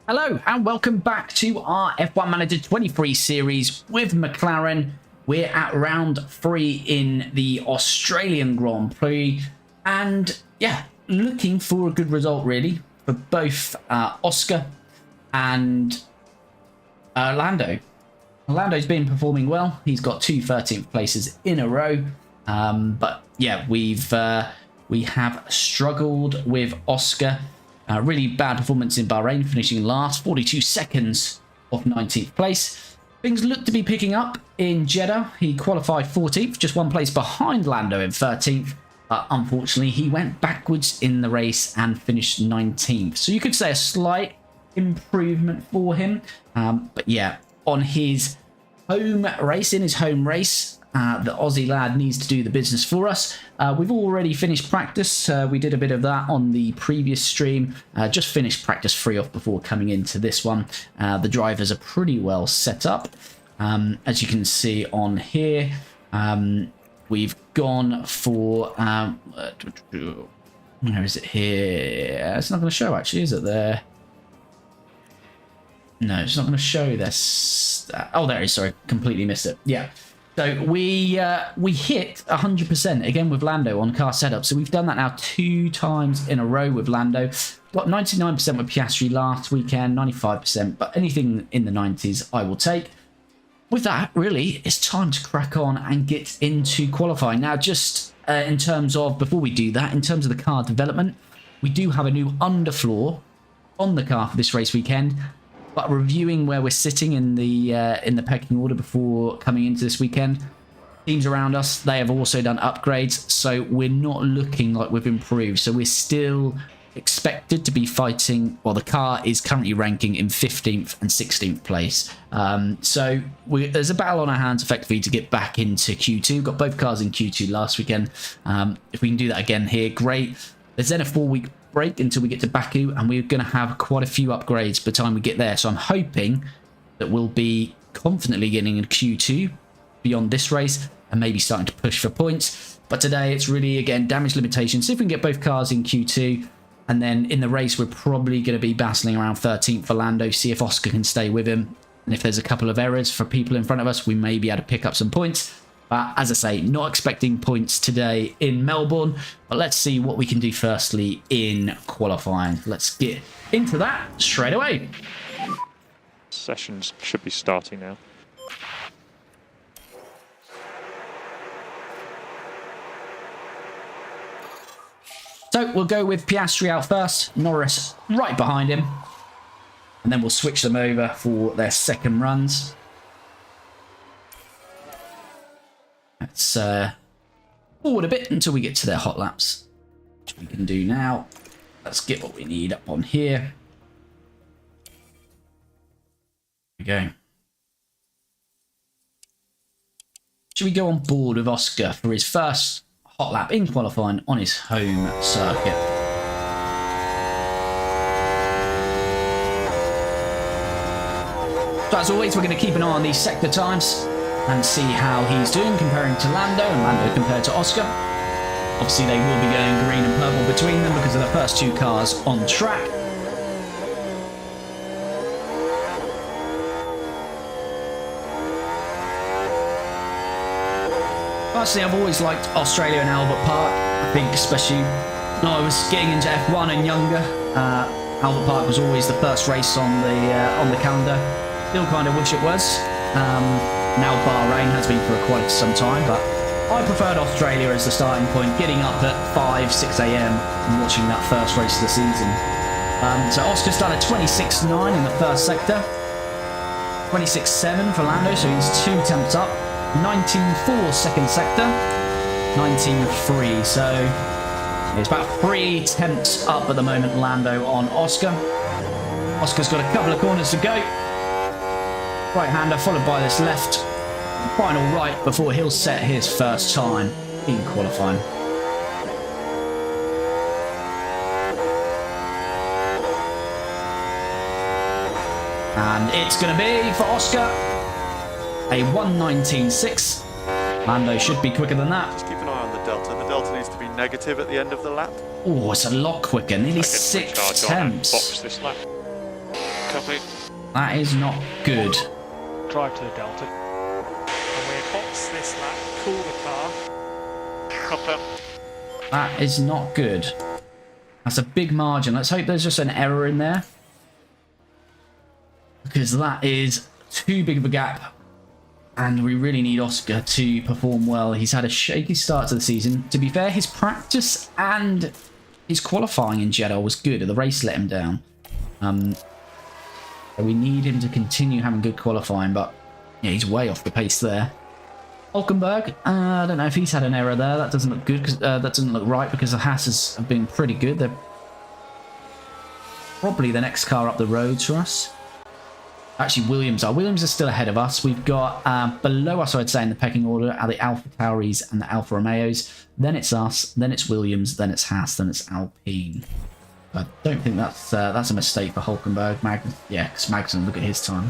Hello and welcome back to our F1 Manager 23 series with McLaren. We're at round 3 in the Australian Grand Prix and yeah, looking for a good result really for both Oscar and Lando. Lando's been performing well. He's got two 13th places in a row, but yeah, we have struggled with Oscar. Really bad performance in Bahrain, finishing last, 42 seconds off 19th place. Things look to be picking up in Jeddah. He qualified 14th, just one place behind Lando in 13th. But unfortunately, he went backwards in the race and finished 19th. So you could say a slight improvement for him. But yeah, on his home race, the Aussie lad needs to do the business for us. We've already finished practice. We did a bit of that on the previous stream. Just finished practice 3 off before coming into this one. The drivers are pretty well set up. As you can see on here, we've gone for... where is it here? It's not going to show actually, is it there? No, it's not going to show this. Oh, there it is. Sorry, completely missed it. Yeah. So we hit 100% again with Lando on car setup. So we've done that now 2 times in a row with Lando. Got 99% with Piastri last weekend, 95%, but anything in the 90s I will take. With that, really, it's time to crack on and get into qualifying. Now, just in terms of, before we do that, in terms of the car development, we do have a new underfloor on the car for this race weekend. But reviewing where we're sitting in the pecking order before coming into this weekend, teams around us, they have also done upgrades, so we're not looking like we've improved. So we're still expected to be fighting, well, the car is currently ranking in 15th and 16th place. So there's a battle on our hands effectively to get back into Q2. Got both cars in Q2 last weekend. If we can do that again here, great. There's then a 4-week break until we get to Baku, and we're going to have quite a few upgrades by the time we get there. So I'm hoping that we'll be confidently getting in Q2 beyond this race and maybe starting to push for points. But today it's really, again, damage limitation. See if we can get both cars in Q2, and then in the race we're probably going to be battling around 13th for Lando, see if Oscar can stay with him. And if there's a couple of errors for people in front of us, we may be able to pick up some points. But as I say, not expecting points today in Melbourne. But let's see what we can do firstly in qualifying. Let's get into that straight away. Sessions should be starting now. So we'll go with Piastri out first, Norris right behind him. And then we'll switch them over for their second runs. Let's forward a bit until we get to their hot laps, which we can do now. Let's get what we need up on here. There we go. Should we go on board with Oscar for his first hot lap in qualifying on his home circuit? So as always, we're going to keep an eye on these sector times and see how he's doing comparing to Lando, and Lando compared to Oscar. Obviously they will be going green and purple between them because of the first 2 cars on track. Personally, I've always liked Australia and Albert Park. I think especially when I was getting into F1 and younger, Albert Park was always the first race on the calendar. Still kind of wish it was. Now Bahrain has been for quite some time, but I preferred Australia as the starting point, getting up at 5, 6 a.m. and watching that first race of the season. So Oscar's done a 26.9 in the first sector, 26.7 for Lando, so he's 2 tenths up, 19.4 second sector, 19.3, so it's about 3 tenths up at the moment, Lando on Oscar. Oscar's got a couple of corners to go. Right-hander followed by this left. Final right before he'll set his first time in qualifying. And it's going to be, for Oscar, a 1:19.6. Lando should be quicker than that. Just keep an eye on the delta. The delta needs to be negative at the end of the lap. Oh, it's a lot quicker. Nearly 6 tenths. Box this lap. Copy. That is not good. Drive to the delta. And we'll box this lap, cool the car. Copy. That is not good. That's a big margin. Let's hope there's just an error in there, because that is too big of a gap. And we really need Oscar to perform well. He's had a shaky start to the season. To be fair, his practice and his qualifying in Jeddah was good. The race let him down. So we need him to continue having good qualifying, but yeah, he's way off the pace there. Hulkenberg, I don't know if he's had an error there. That doesn't look good, because that doesn't look right, because the Hasses have been pretty good. They're probably the next car up the road to us. Actually, Williams are still ahead of us. We've got below us, I'd say, in the pecking order are the Alpha Tauris and the Alfa Romeos. Then it's us, then it's Williams, then it's Haas, then it's Alpine. I don't think that's a mistake for Hulkenberg. Yeah, because Magnussen, look at his time.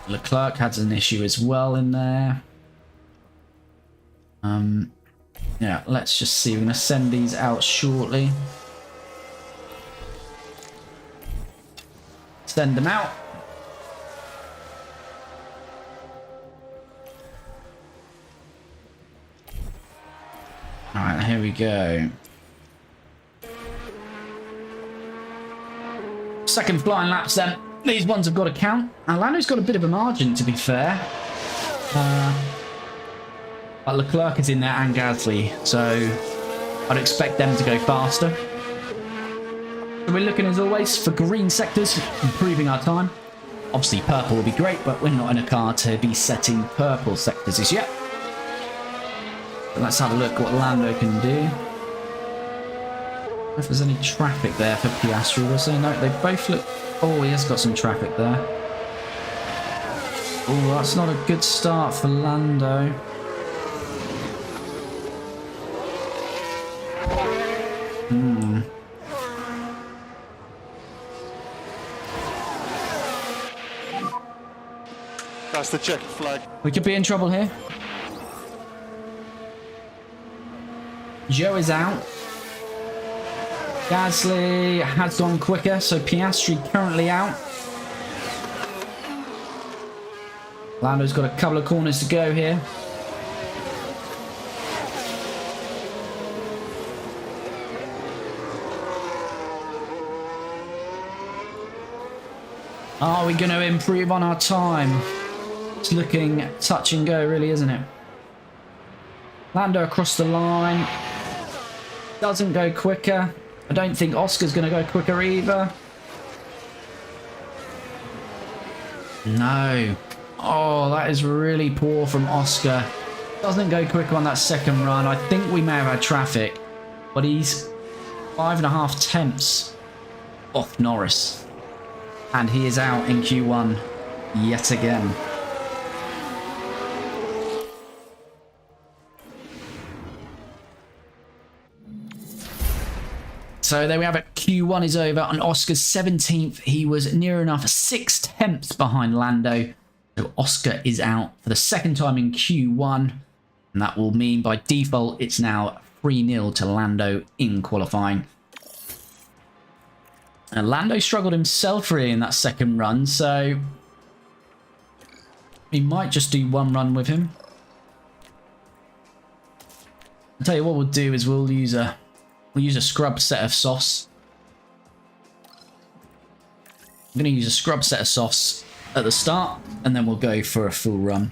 Leclerc had an issue as well in there. Yeah, let's just see. We're going to send these out shortly. Send them out. Alright, here we go. Second flying laps then. These ones have got to count. Lando's got a bit of a margin, to be fair. But Leclerc is in there and Gasly, so I'd expect them to go faster. So we're looking, as always, for green sectors, improving our time. Obviously, purple will be great, but we're not in a car to be setting purple sectors as yet. So let's have a look what Lando can do. If there's any traffic there for Piastri, was there? No, they both look... Oh, he has got some traffic there. Oh, that's not a good start for Lando. That's the check flag. We could be in trouble here. Joe is out. Gasly has gone quicker, so Piastri currently out. Lando's got a couple of corners to go here. Are we going to improve on our time? It's looking touch and go, really, isn't it? Lando across the line. Doesn't go quicker. I don't think Oscar's going to go quicker either. No. Oh, that is really poor from Oscar. Doesn't go quicker on that second run. I think we may have had traffic, but he's 5.5 tenths off Norris. And he is out in Q1 yet again. So there we have it. Q1 is over on Oscar's 17th. He was near enough 6 tenths behind Lando. So Oscar is out for the second time in Q1. And that will mean by default it's now 3-0 to Lando in qualifying. And Lando struggled himself really in that second run, so we might just do one run with him. I'll tell you what we'll do is we'll use a scrub set of softs. I'm going to use a scrub set of softs at the start, and then we'll go for a full run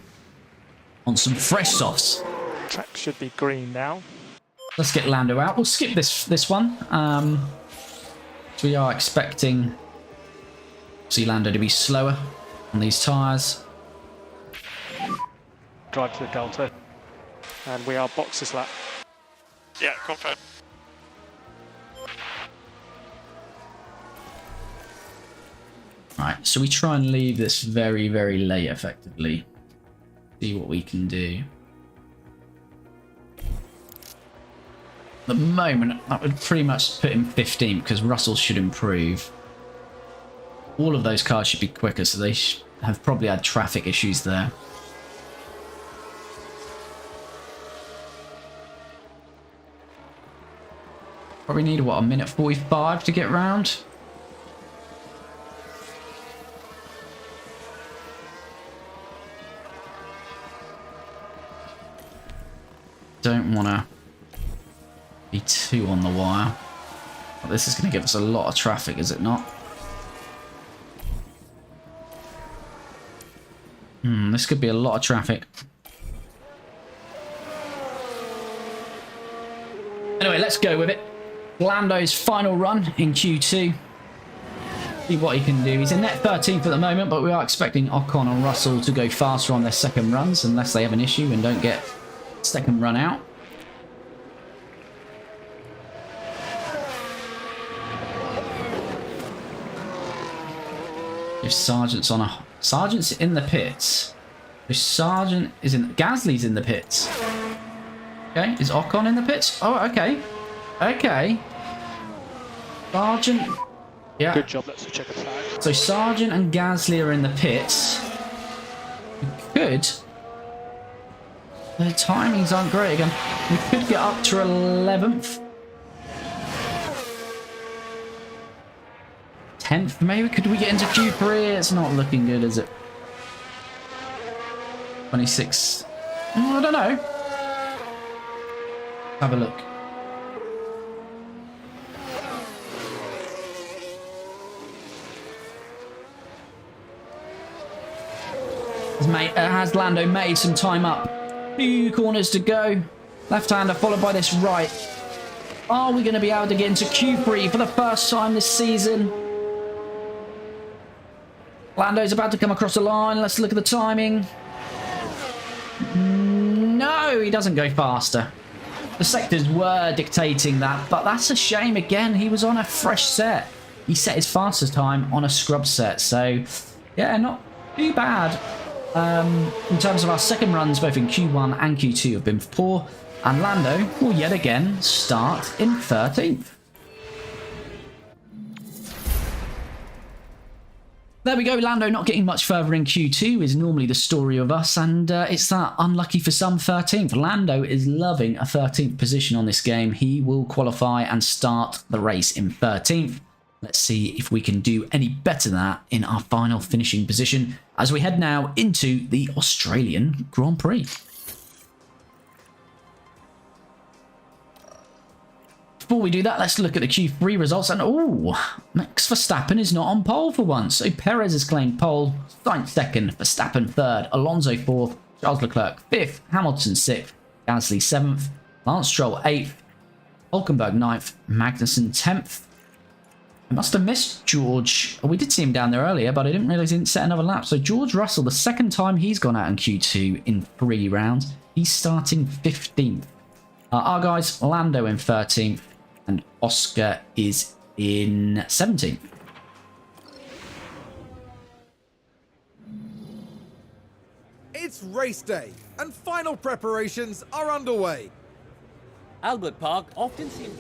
on some fresh softs. Track should be green now. Let's get Lando out. We'll skip this one. So we are expecting Lando to be slower on these tyres. Drive to the delta. And we are box this lap. Yeah, confirm. Right, so we try and leave this very, very late, effectively. See what we can do. At the moment, that would pretty much put him 15th, because Russell should improve. All of those cars should be quicker, so they have probably had traffic issues there. Probably need, what, a minute 45 to get round? Don't want to be too on the wire. Well, this is going to give us a lot of traffic, is it not? This could be a lot of traffic. Anyway, let's go with it. Lando's final run in Q2. See what he can do. He's in net 13th at the moment, but we are expecting Ocon and Russell to go faster on their second runs unless they have an issue and don't get second run out. If Sargent's on a... Sargent's in the pits. If Sargent is in... Gasly's in the pits. Okay, is Ocon in the pits? Oh, okay. Okay. Sargent... Yeah. Good job, that's a checker flag. So Sargent and Gasly are in the pits. Good. The timings aren't great again. We could get up to 11th. 10th, maybe? Could we get into Q3? It's not looking good, is it? 26. I don't know. Have a look. Has Lando made some time up? 2 corners to go. Left-hander followed by this right. Are we going to be able to get into Q3 for the first time this season? Lando's about to come across the line. Let's look at the timing. No, he doesn't go faster. The sectors were dictating that, but that's a shame again. He was on a fresh set. He set his fastest time on a scrub set. So, yeah, not too bad. In terms of our second runs, both in Q1 and Q2 have been poor. And Lando will yet again start in 13th. There we go, Lando not getting much further in Q2 is normally the story of us, and it's that unlucky for some 13th. Lando is loving a 13th position on this game. He will qualify and start the race in 13th. Let's see if we can do any better than that in our final finishing position as we head now into the Australian Grand Prix. Before we do that, let's look at the Q3 results. And Max Verstappen is not on pole for once. So Perez has claimed pole, Sainz second, Verstappen third, Alonso fourth, Charles Leclerc fifth, Hamilton sixth, Gasly seventh, Lance Stroll eighth, Hulkenberg ninth, Magnussen 10th. I must have missed George. We did see him down there earlier, but I didn't realise he didn't set another lap. So George Russell, the second time he's gone out in Q2 in 3 rounds, he's starting 15th. Our guys, Lando in 13th. And Oscar is in 17th. It's race day, and final preparations are underway. Albert Park often seems...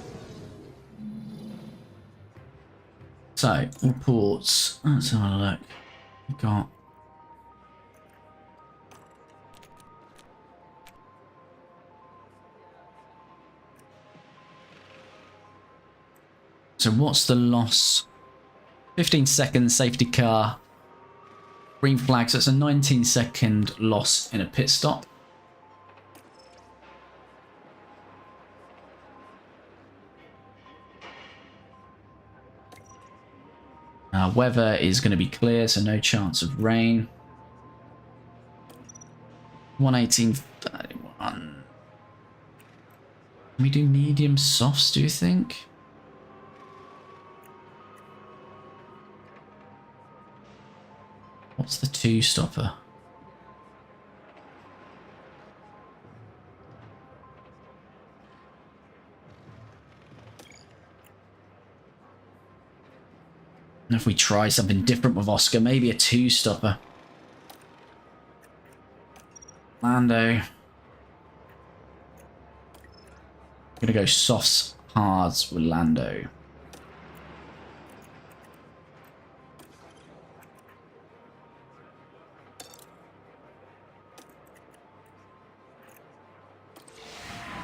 So, reports. Let's have a look. We got... So what's the loss? 15 seconds safety car. Green flag, so it's a 19-second loss in a pit stop. Weather is going to be clear, so no chance of rain. 118.31. Can we do medium softs, do you think? What's the 2-stopper? And if we try something different with Oscar, maybe a 2-stopper. Lando. I'm gonna go softs, hards with Lando.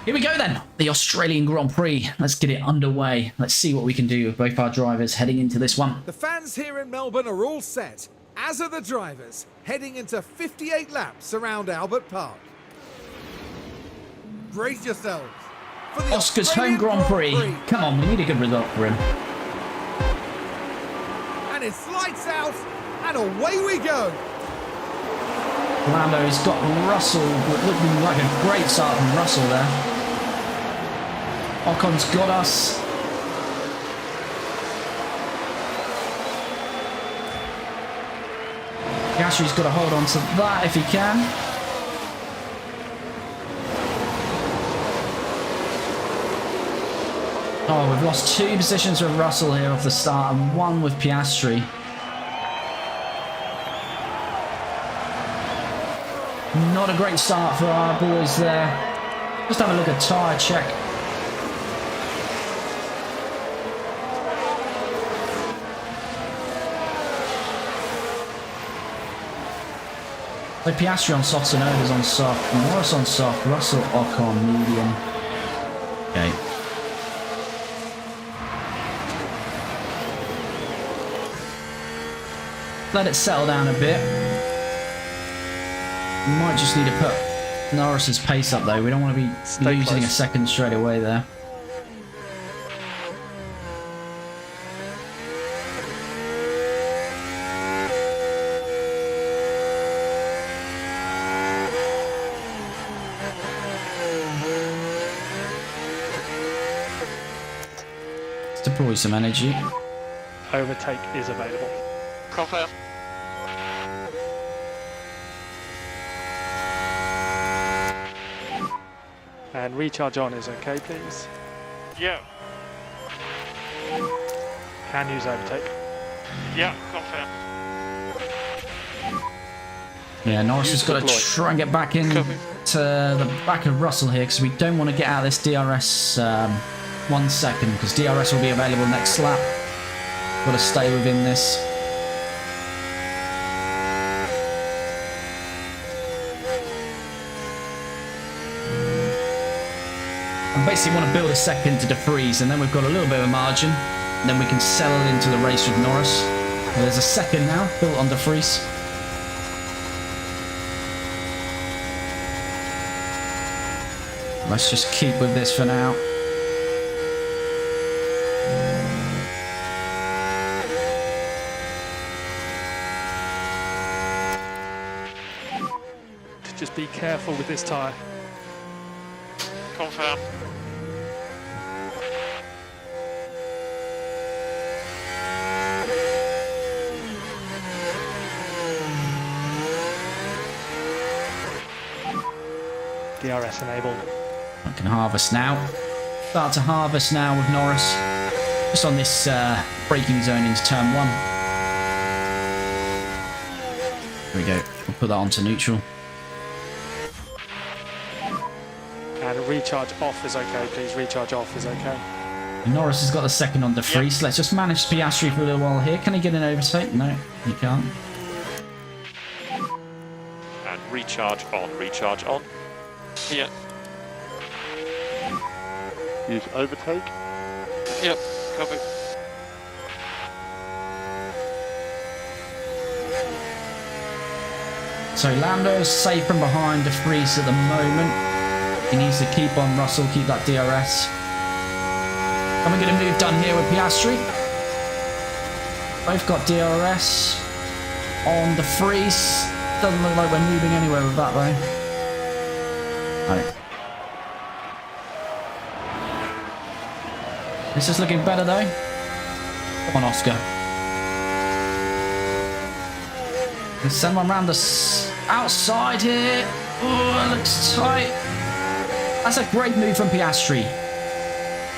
Here we go then, the Australian Grand Prix. Let's get it underway. Let's see what we can do with both our drivers heading into this one. The fans here in Melbourne are all set, as are the drivers, heading into 58 laps around Albert Park. Brace yourselves for the Oscar's home Grand Prix. Come on, we need a good result for him. And it's lights out, and away we go. Lando's got Russell, looking like a great start from Russell there. Ocon's got us. Piastri's got to hold on to that if he can. Oh, we've lost 2 positions with Russell here off the start and 1 with Piastri. Not a great start for our boys there. Just have a look at tyre check. So Piastri on soft, Tsunoda's on soft, Norris on soft, Russell, Ocon, medium. Okay. Let it settle down a bit. We might just need to put Norris's pace up though. We don't want to be losing a second straight away there. Let's deploy some energy. Overtake is available. Confirm. And recharge on is okay, please. Yeah. Can use overtake. Yeah, confirm. Yeah, Norris has got to deploy. try and get back in Copy. to the back of Russell here because we don't want to get out of this DRS 1 second because DRS will be available next lap. Got to stay within this. I basically want to build a second to defreeze and then we've got a little bit of a margin and then we can settle into the race with Norris. Well, there's a second now built on defreeze. Let's just keep with this for now. Just be careful with this tyre. Confirm. DRS enabled. I can harvest now. Start to harvest now with Norris. Just on this braking zone into turn 1. There we go. We'll put that onto neutral. And recharge off is okay, please. Recharge off is okay. Norris has got the second on defreeze. Let's just manage Piastri for a little while here. Can he get an overtake? No, he can't. And recharge on, recharge on. Yeah. Use overtake. Yep, copy. So Lando's safe from behind defreeze at the moment. He needs to keep on Russell, keep that DRS. Can we get a move done here with Piastri? Both got DRS on the freeze. Doesn't look like we're moving anywhere with that though. Right. This is looking better though. Come on, Oscar. Let's send one round the outside here. Oh, it looks tight. That's a great move from Piastri.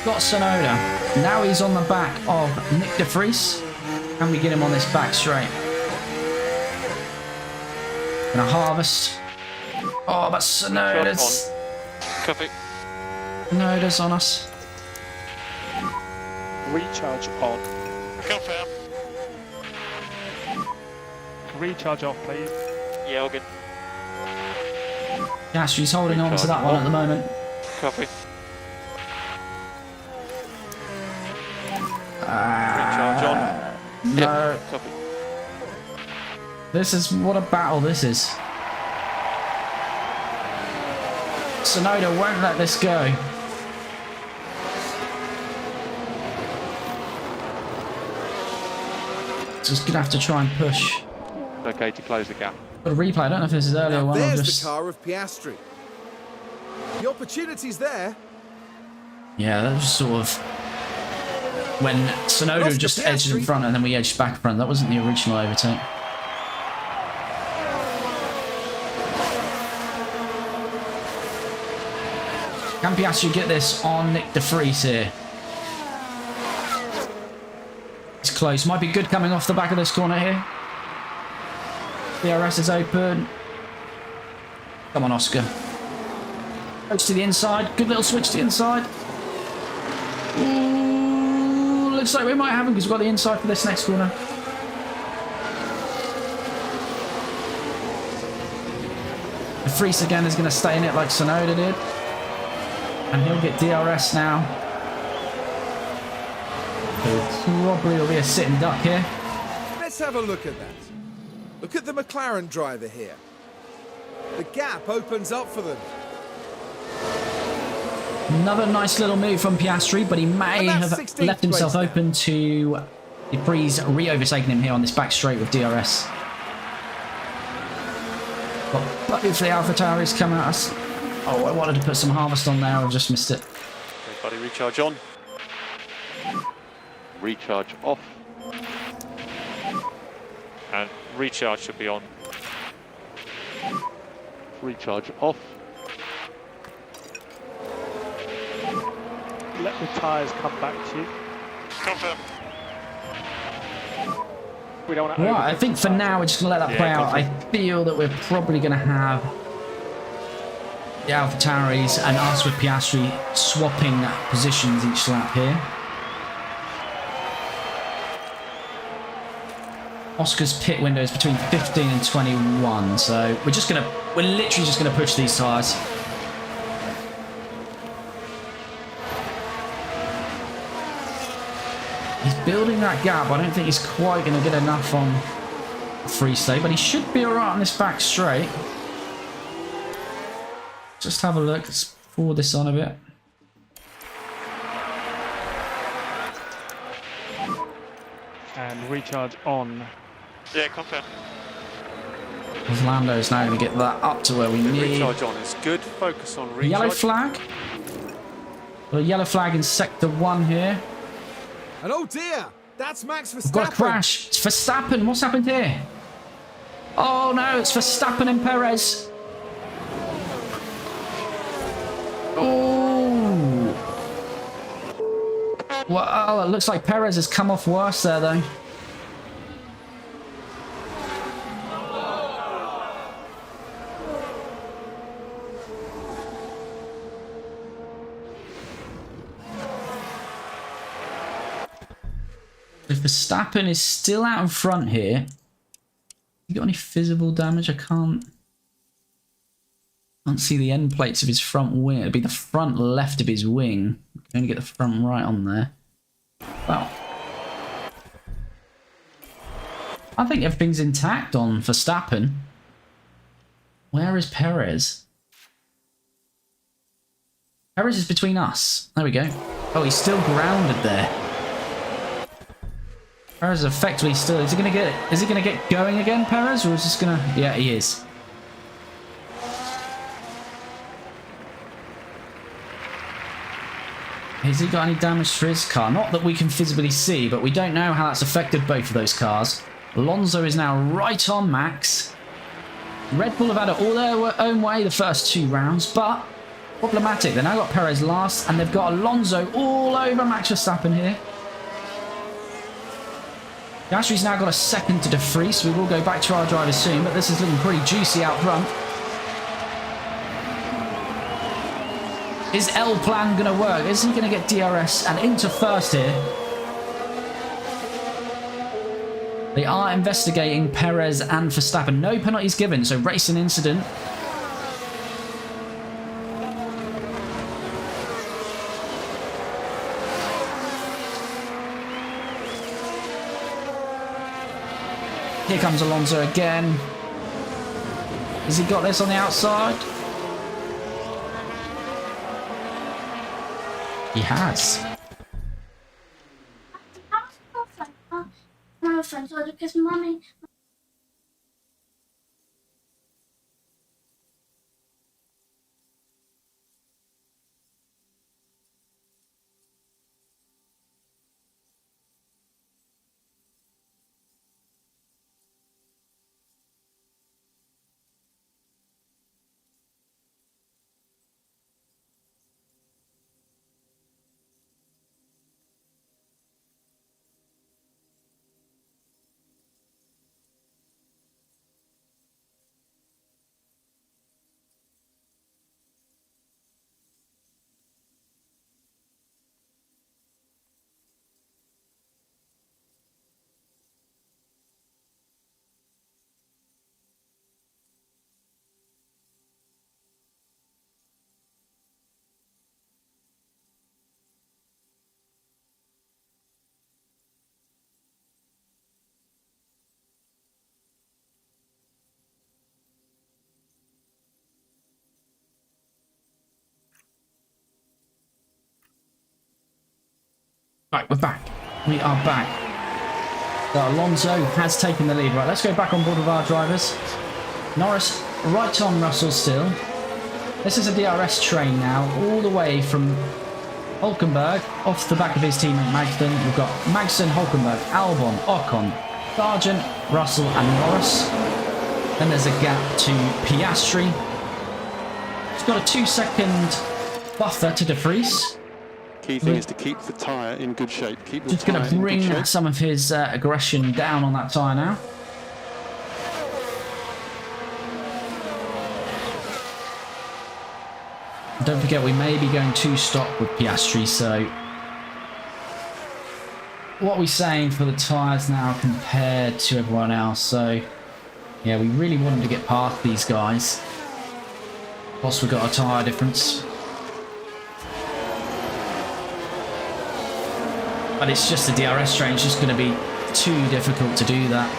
Got Tsunoda. Now he's on the back of Nick de Vries. Can we get him on this back straight? Gonna harvest. Oh, but Tsunoda's. Copy. Tsunoda's on us. Recharge on. Confirm. Recharge off, please. Yeah, all good. Piastri's holding on to that one at the moment. Copy. Recharge on. No. Yeah, copy. This is what a battle this is. Tsunoda won't let this go. Just gonna have to try and push. Okay to close the gap. Got a replay. I don't know if this is earlier Now one or there's just. the car of Piastri. The opportunity's there. Yeah, that was sort of when Tsunoda Lost just to edged in Piastri. front and then we edged back front. That wasn't the original overtake. Can Piastri get this on Nick de Vries here? It's close. Might be good coming off the back of this corner here. DRS is open. Come on, Oscar. Switch to the inside. Good little switch to the inside. Ooh, looks like we might have him because we've got the inside for this next corner. The Vries again is going to stay in it like Tsunoda did. And he'll get DRS now. So probably will be a sitting duck here. Let's have a look at that. Look at the McLaren driver here. The gap opens up for them. Another nice little move from Piastri, but he may And that's have 16th left himself place now. open to de Vries re-overtaking him here on this back straight with DRS. But both the AlphaTauris come at us. Oh, I wanted to put some harvest on there, I've just missed it. Everybody recharge on. Recharge off. And recharge should be on. Recharge off. Let the tyres come back to you. Confirm. We don't want to. Right, I think for now we're just going to let that play out. I feel that we're probably going to have the AlphaTauris and us with Piastri swapping positions each lap here. Oscar's pit window is between 15 and 21, so we're literally just gonna push these tyres. He's building that gap. I don't think he's quite gonna get enough on free stay, but he should be alright on this back straight. Just have a look. Let's forward this on a bit. And recharge on. Yeah, confirm. Lando is now going to get that up to where we need. Recharge on is good. Focus on recharge. Yellow flag. Well, a yellow flag in sector 1 here. And oh dear, that's Max Verstappen. We've got a crash. It's Verstappen. What's happened here? Oh no, it's Verstappen and Perez. Oh. Well, it looks like Perez has come off worse there though. If Verstappen is still out in front here, you got any visible damage? I can't see the end plates of his front wing. It'd be the front left of his wing. You can only get the front right on there. Well, I think everything's intact on Verstappen. Where is Perez? Perez is between us. There we go. Oh, he's still grounded there. Perez is effectively still. Is he gonna get going again, Perez, or is this gonna? Yeah, he is. Has he got any damage to his car? Not that we can visibly see, but we don't know how that's affected both of those cars. Alonso is now right on Max. Red Bull have had it all their own way the first 2 rounds, but problematic. They've now got Perez last, and they've got Alonso all over Max Verstappen here. Piastri's now got a second to de Vries, so we will go back to our drivers soon, but this is looking pretty juicy out front. Is L plan going to work? Is he going to get DRS and into first here? They are investigating Perez and Verstappen. No penalties given, so racing incident. Here comes Alonso again. Has he got this on the outside? He has. My friends ordered because mommy. Right, we're back. We are back. So Alonso has taken the lead. Right, let's go back on board with our drivers. Norris right on Russell still. This is a DRS train now, all the way from Hulkenberg off the back of his teammate Magden. We've got Magson, Hulkenberg, Albon, Ocon, Sargent, Russell and Norris. Then there's a gap to Piastri. He's got a 2-second buffer to De Vries. Key thing is to keep the tyre in good shape. Keep the Just going tyre to in good bring shape. some of his aggression down on that tyre now. Don't forget, we may be going 2-stop with Piastri, so what are we saying for the tyres now compared to everyone else? So, yeah, we really wanted to get past these guys. Plus, we've got a tyre difference. But it's just the DRS train. It's just going to be too difficult to do that.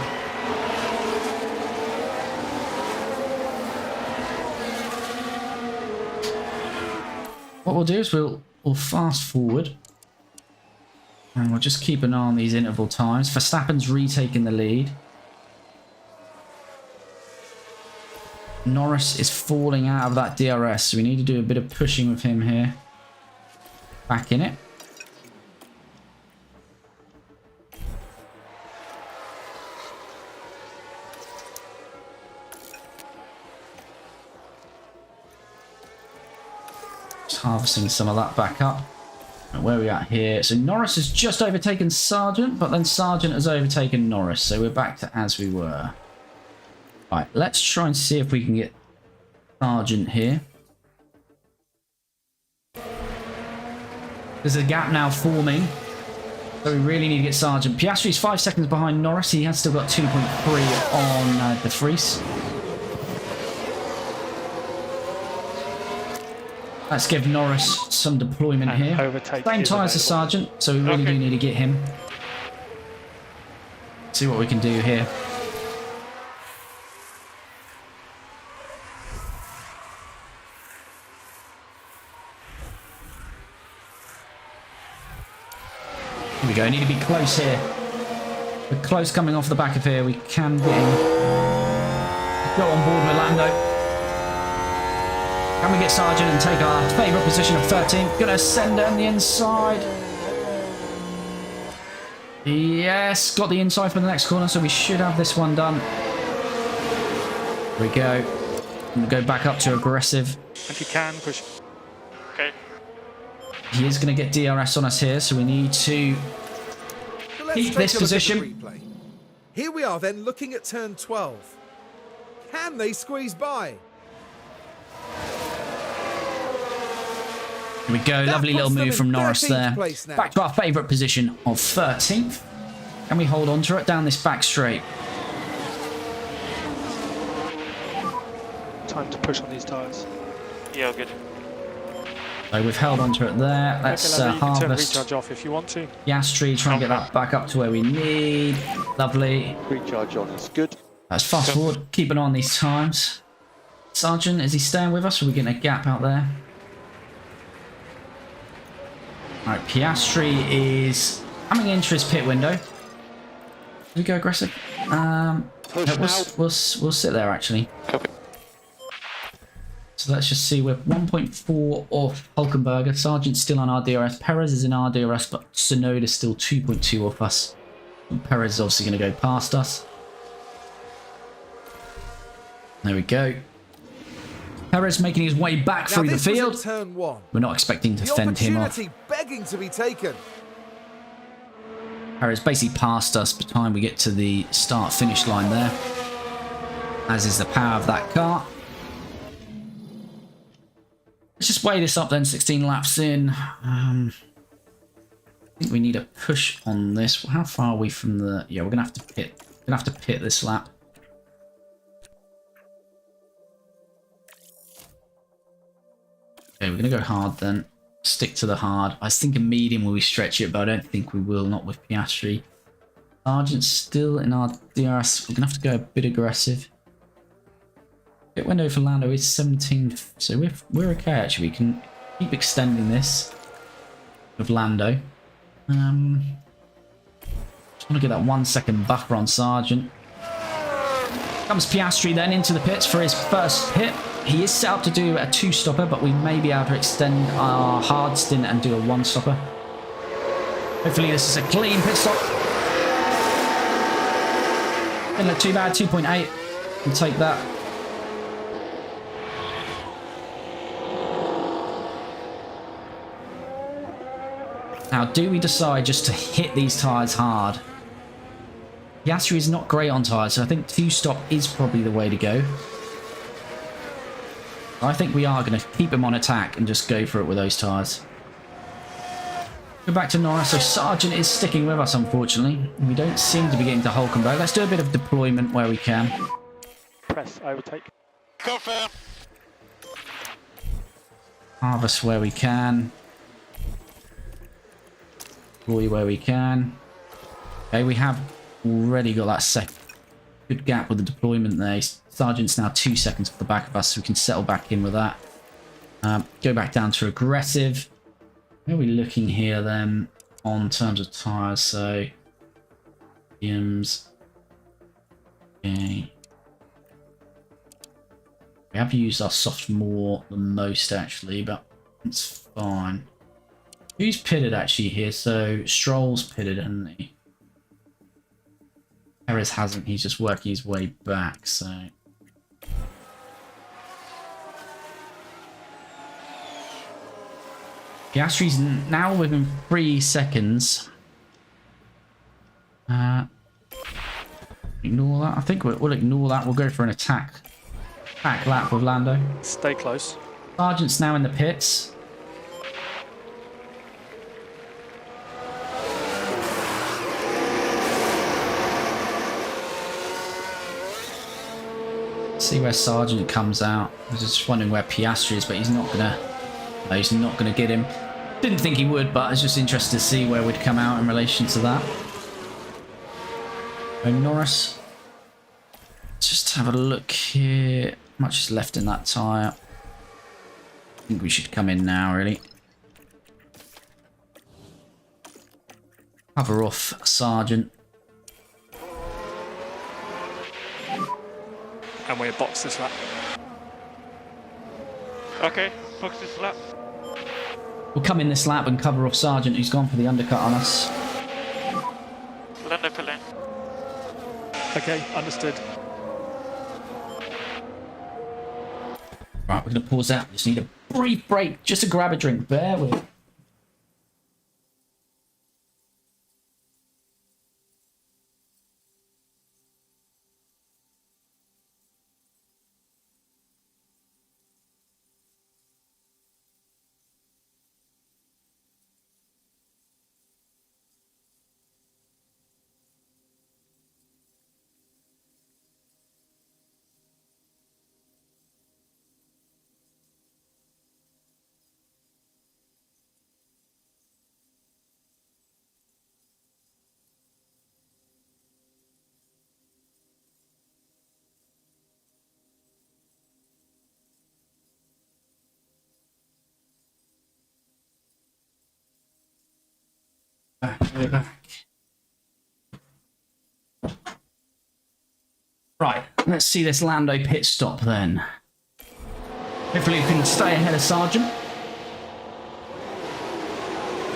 What we'll do is we'll fast forward. And we'll just keep an eye on these interval times. Verstappen's retaking the lead. Norris is falling out of that DRS. So we need to do a bit of pushing with him here. Back in it. Harvesting some of that back up. And where are we at here? So Norris has just overtaken Sargent, but then Sargent has overtaken Norris. So we're back to as we were. Right, let's try and see if we can get Sargent here. There's a gap now forming. So we really need to get Sargent. Piastri's 5 seconds behind Norris. He has still got 2.3 on De Vries. Let's give Norris some deployment And here. overtake Same is tyres as available. Sargent, so we really do need to get him. See what we can do here. Here we go, need to be close here. We're close coming off the back of here. We can get him. Go on board with Lando. Can we get Sargent and take our favourite position of 13th? Gonna send down the inside. Yes, got the inside for the next corner, so we should have this one done. Here we go. I'm gonna go back up to aggressive. If you can, push. Okay. He is gonna get DRS on us here, so we need to So let's keep take this a look at the position. replay. Here we are then looking at turn 12. Can they squeeze by? Here we go, lovely little puts them move in from Norris 13th there. place now. Back to our favourite position of 13th. Can we hold on to it down this back straight? Time to push on these tyres. Yeah, good. So we've held onto it there. Let's Okay, Lando, you can turn harvest. recharge off if you want to. Piastri, try and get that back up to where we need. Lovely. Recharge on is good. Let's fast forward. Keep an eye on these times. Sergeant, is he staying with us or are we getting a gap out there? Alright, Piastri is coming into his pit window. Did we go aggressive? No, we'll sit there actually. Copy. So let's just see, we're 1.4 off Hulkenberger. Sargent's still on our DRS. Perez is in our DRS, but Tsunoda's still 2.2 off us. And Perez is obviously going to go past us. There we go. Perez making his way back through the field. Was in turn 1. We're not expecting to The fend him off. opportunity begging to be taken. Perez basically passed us by the time we get to the start-finish line there. As is the power of that car. Let's just weigh this up then, 16 laps in. I think we need a push on this. How far are we from the... Yeah, we're going to have to pit. We're going to have to pit this lap. Okay, we're going to go hard then. Stick to the hard. I was thinking medium will we stretch it, but I don't think we will, not with Piastri. Sargent's still in our DRS. We're going to have to go a bit aggressive. Pit window for Lando is 17, so we're okay actually. We can keep extending this with Lando. Just want to get that 1 second buffer on Sargent. Comes Piastri then into the pits for his first hit. He is set up to do a 2-stopper, but we may be able to extend our hard stint and do a 1-stopper. Hopefully this is a clean pit stop. Didn't look too bad, 2.8. We'll take that. Now, do we decide just to hit these tyres hard? Piastri is not great on tyres, so I think 2-stop is probably the way to go. I think we are going to keep him on attack and just go for it with those tyres. Go back to Norris, so Sargent is sticking with us, unfortunately. We don't seem to be getting to Hulkenberg. Let's do a bit of deployment where we can. Press overtake. Confirm. Harvest where we can. Deploy where we can. Okay, we have already got that good gap with the deployment there. Sargent's now 2 seconds off the back of us, so we can settle back in with that. Go back down to aggressive. Where are we looking here then on terms of tyres? So, mediums. Okay. We have used our soft more than most actually, but it's fine. Who's pitted actually here? So Stroll's pitted, hasn't he? Perez hasn't. He's just working his way back. So Piastri's now within 3 seconds. Ignore that. I think we'll ignore that. We'll go for an attack lap with Lando. Stay close. Sargent's now in the pits. See where Sargent comes out. I was just wondering where Piastri is, but he's not gonna. No, he's not gonna get him. Didn't think he would, but I was just interested to see where we'd come out in relation to that. And Norris. Let's just have a look here. How much is left in that tyre? I think we should come in now, really. Cover off Sargent. And we'll box this lap. Okay, box this lap. We'll come in this lap and cover off Sargent, who's gone for the undercut on us. Lando pull in. Okay, understood. Right, we're going to pause out. Just need a brief break just to grab a drink. Bear with. Way back. Right, let's see this Lando pit stop then. Hopefully we can stay ahead of Sargent.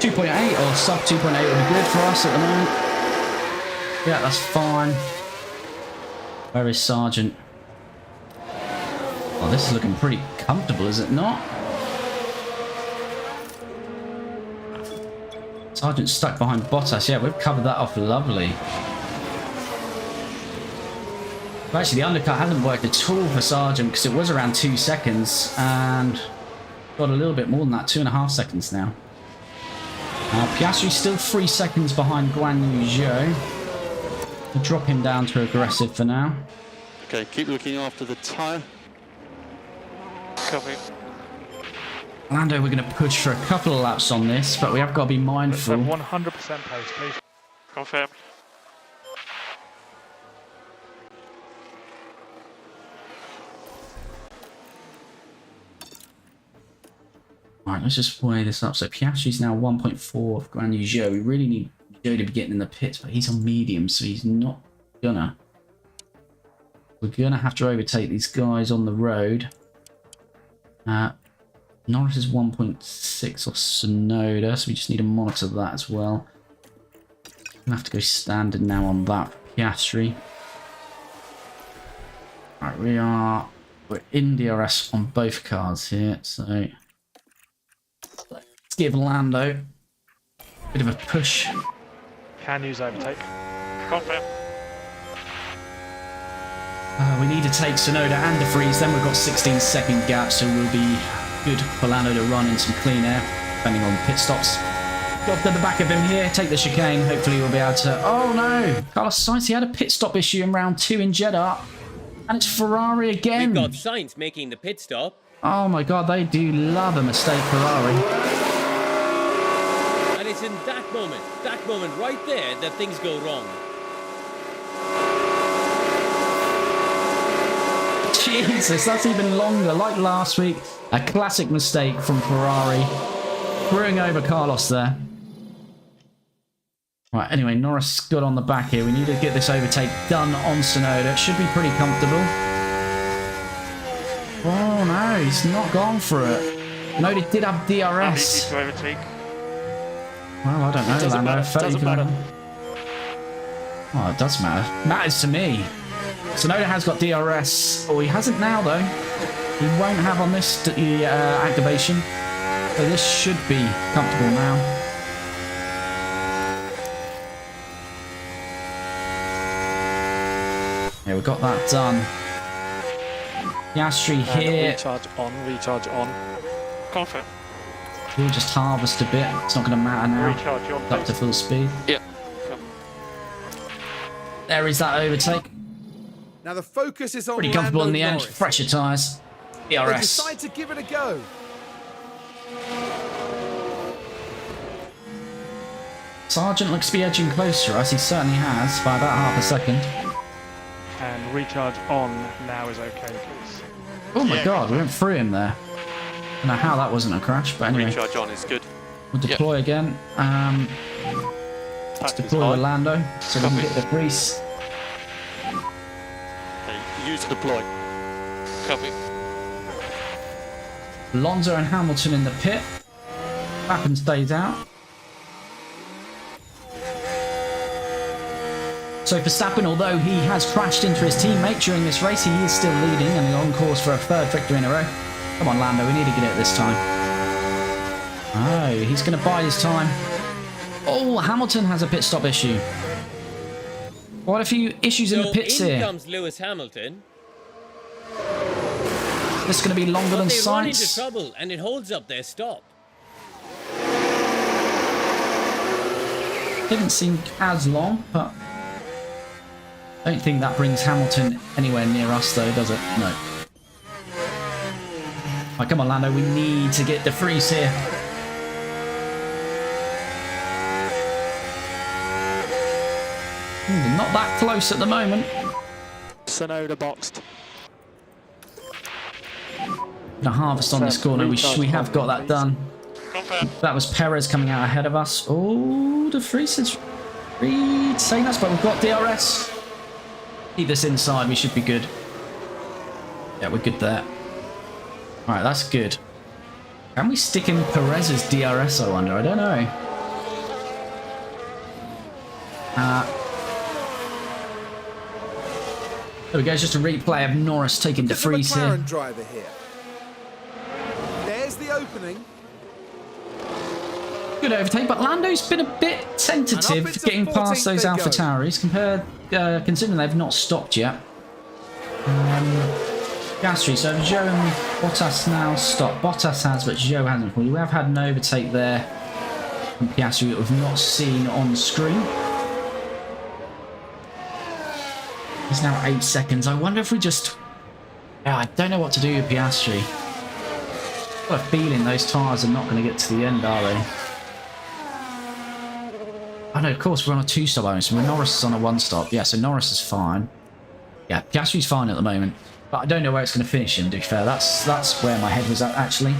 2.8 or sub 2.8 would be good for us at the moment. Yeah, that's fine. Where is Sargent? Oh, this is looking pretty comfortable, is it not? Sargent's stuck behind Bottas. Yeah, we've covered that off lovely. Well, actually, the undercut hasn't worked at all for Sargent because it was around 2 seconds and got a little bit more than that, 2.5 seconds now. Piastri's still 3 seconds behind Guan Yu Zhou. We'll drop him down to aggressive for now. Okay, keep looking after the tyre. Copy. Lando, we're going to push for a couple of laps on this, but we have got to be mindful. 100% pace, please. Confirm. Right, let's just weigh this up. So Piastri's now 1.4 of Guan Yu Zhou. We really need Zhou to be getting in the pits, but he's on medium, so he's not gonna. We're gonna have to overtake these guys on the road. Norris is 1.6 off Sonoda, so we just need to monitor that as well. We'll have to go standard now on that Piastri. Right, we're in DRS on both cars here, so let's give Lando a bit of a push. Can use overtake. Confirm. We need to take Sonoda and DeFries, then we've got 16-second gap, so we'll be good for Lando to run in some clean air, depending on pit stops. Got to the back of him here, take the chicane, hopefully we'll be able to... Oh no! Carlos Sainz, he had a pit stop issue in round 2 in Jeddah, and it's Ferrari again! We've got Sainz making the pit stop. Oh my god, they do love a mistake, Ferrari. And it's in that moment right there, that things go wrong. Jesus, that's even longer. Like last week, a classic mistake from Ferrari. Screwing over Carlos there. Right, anyway, Norris got on the back here. We need to get this overtake done on Sonoda. It should be pretty comfortable. Oh no, he's not gone for it. Sonoda did have DRS. To overtake. Well, I don't know, Doesn't Lando. matter, doesn't matter. Oh, it does matter. Matters to me. Sonoda has got DRS. Oh, he hasn't now, though. He won't have on this activation. So this should be comfortable now. Yeah, we got that done. Piastri here. Recharge on. Confirm. We'll just harvest a bit. It's not going to matter now. Recharge on. Up to full speed. Yep. There is that overtake. Now the focus is on Pretty comfortable in the end. Norris. Fresher tyres. They DRS. decide to give it a go. Sargent looks to be edging closer, as he certainly has, by about half a second. And recharge on now is okay, please. Oh my god, we went through him there. I don't know how that wasn't a crash, but anyway. Recharge on is good. We'll deploy again. Let's deploy with Lando, so we can get the grease. Okay, use deploy. Copy. Alonso and Hamilton in the pit. Verstappen stays out. So Verstappen, although he has crashed into his teammate during this race, he is still leading and is on course for a third victory in a row. Come on, Lando, we need to get it this time. Oh, he's going to bide his time. Oh, Hamilton has a pit stop issue. Quite a few issues in the pits in here. comes Lewis Hamilton. This is going to be longer than But they run into Sainz. trouble and it holds up their stop. Didn't seem as long, but I don't think that brings Hamilton anywhere near us, though, does it? No. Right, come on, Lando. We need to get DeFries here. Not that close at the moment. Sonoda boxed. Gonna harvest on this corner. We have got that done. Confirm. That was Perez coming out ahead of us. Oh, the Vries is saying us, but we've got DRS. Keep this inside, we should be good. Yeah, we're good there. Alright, that's good. Can we stick in Perez's DRS, I wonder? I don't know. There we go, it's just a replay of Norris taking De Vries here. McLaren driver here. There's the opening. Good overtake, but Lando's been a bit tentative getting past those AlphaTauris considering they've not stopped yet. Piastri, so Zhou and Bottas now stopped. Bottas has, but Zhou hasn't. We have had an overtake there from Piastri that we've not seen on screen. He's now 8 seconds. I wonder if we just... Yeah, I don't know what to do with Piastri. I've got a feeling those tyres are not going to get to the end, are they? Oh no, of course, we're on a 2-stop only, so Norris is on a 1-stop. Yeah, so Norris is fine. Yeah, Piastri's fine at the moment. But I don't know where it's going to finish him, to be fair. That's where my head was at, actually.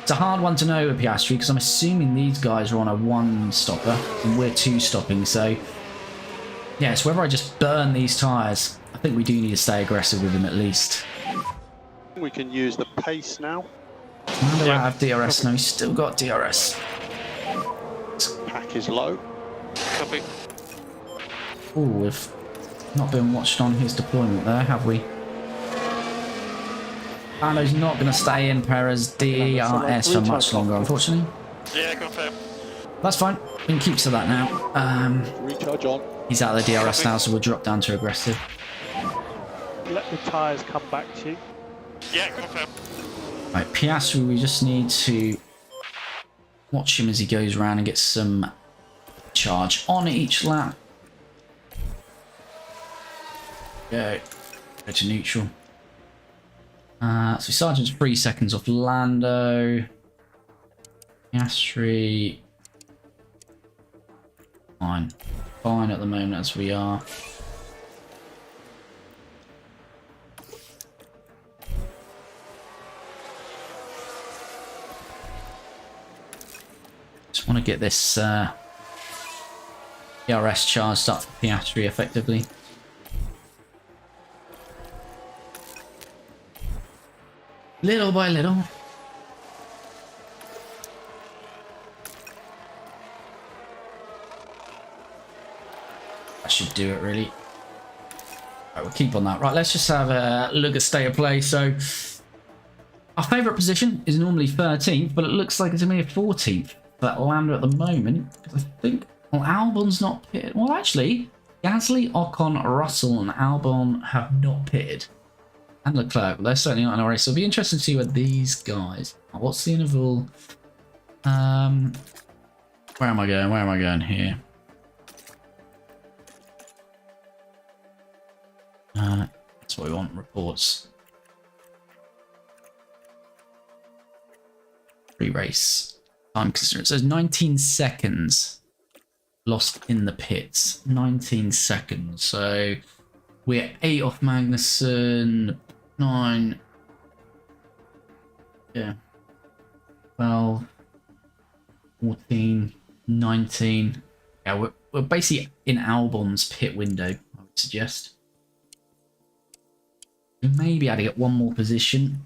It's a hard one to know with Piastri, because I'm assuming these guys are on a 1-stopper, and we're 2-stopping, so... Yeah, it's whether I just burn these tyres. I think we do need to stay aggressive with him, at least. We can use the pace now. Lando out of DRS now, he's still got DRS. Pack is low. Copy. Oh, we've not been watched on his deployment there, have we? Lando's not going to stay in Perez DRS for much longer, unfortunately. Yeah, confirm. That's fine. We can keep to that now. Recharge on. He's out of the DRS now, so we'll drop down to aggressive. Let the tyres come back to you. Yeah, confirm. Right, Piastri, we just need to watch him as he goes around and get some charge on each lap. Go to neutral. So Sargent's 3 seconds off Lando. Piastri. Fine at the moment as we are. Just want to get this DRS charged up for Piastri effectively. Little by little. That should do it, really. Right, we'll keep on that. Right, let's just have a look at state of play. So, our favourite position is normally 13th, but it looks like it's only a 14th for Lando at the moment. Because I think, well, Albon's not pitted. Well, actually, Gasly, Ocon, Russell, and Albon have not pitted. And Leclerc, they're certainly not in a race. So it'll be interesting to see where these guys... Oh, what's the interval? Where am I going? Where am I going here? That's what we want, reports. Pre-race time considered. It says 19 seconds lost in the pits. 19 seconds. So we're 8 off Magnussen, 9. Yeah. 12, 14, 19. Yeah, we're basically in Albon's pit window, I would suggest. We may be able to get one more position.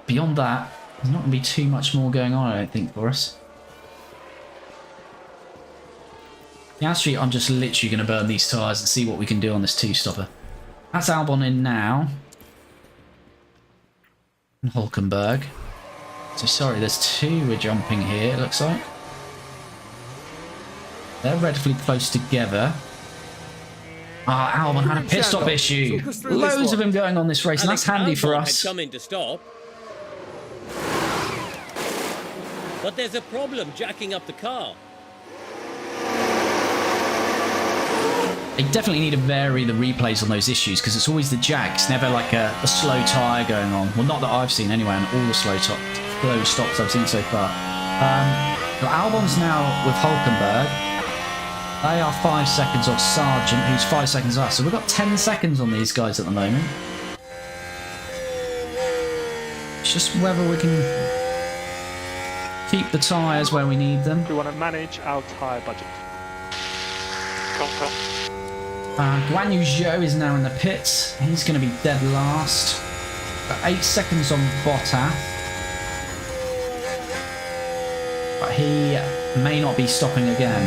Beyond that, there's not going to be too much more going on, I don't think, for us. Piastri, I'm just literally going to burn these tyres and see what we can do on this 2-stopper. That's Albon in now. And Hulkenberg. So sorry, there's 2 we're jumping here, it looks like. They're relatively close together. Ah, Albon had a pit stop issue. Loads of them going on this race, and that's handy for us. Had come in to stop. But there's a problem jacking up the car. They definitely need to vary the replays on those issues, because it's always the jack. It's never like a slow tyre going on. Well, not that I've seen anyway, and all the slow stops I've seen so far. So Albon's now with Hulkenberg. They are 5 seconds off Sargent, who's 5 seconds off. So we've got 10 seconds on these guys at the moment. It's just whether we can keep the tyres where we need them. We want to manage our tyre budget. Confirm. Guan Yu Zhou is now in the pits. He's going to be dead last. Got 8 seconds on Bottas. But he may not be stopping again.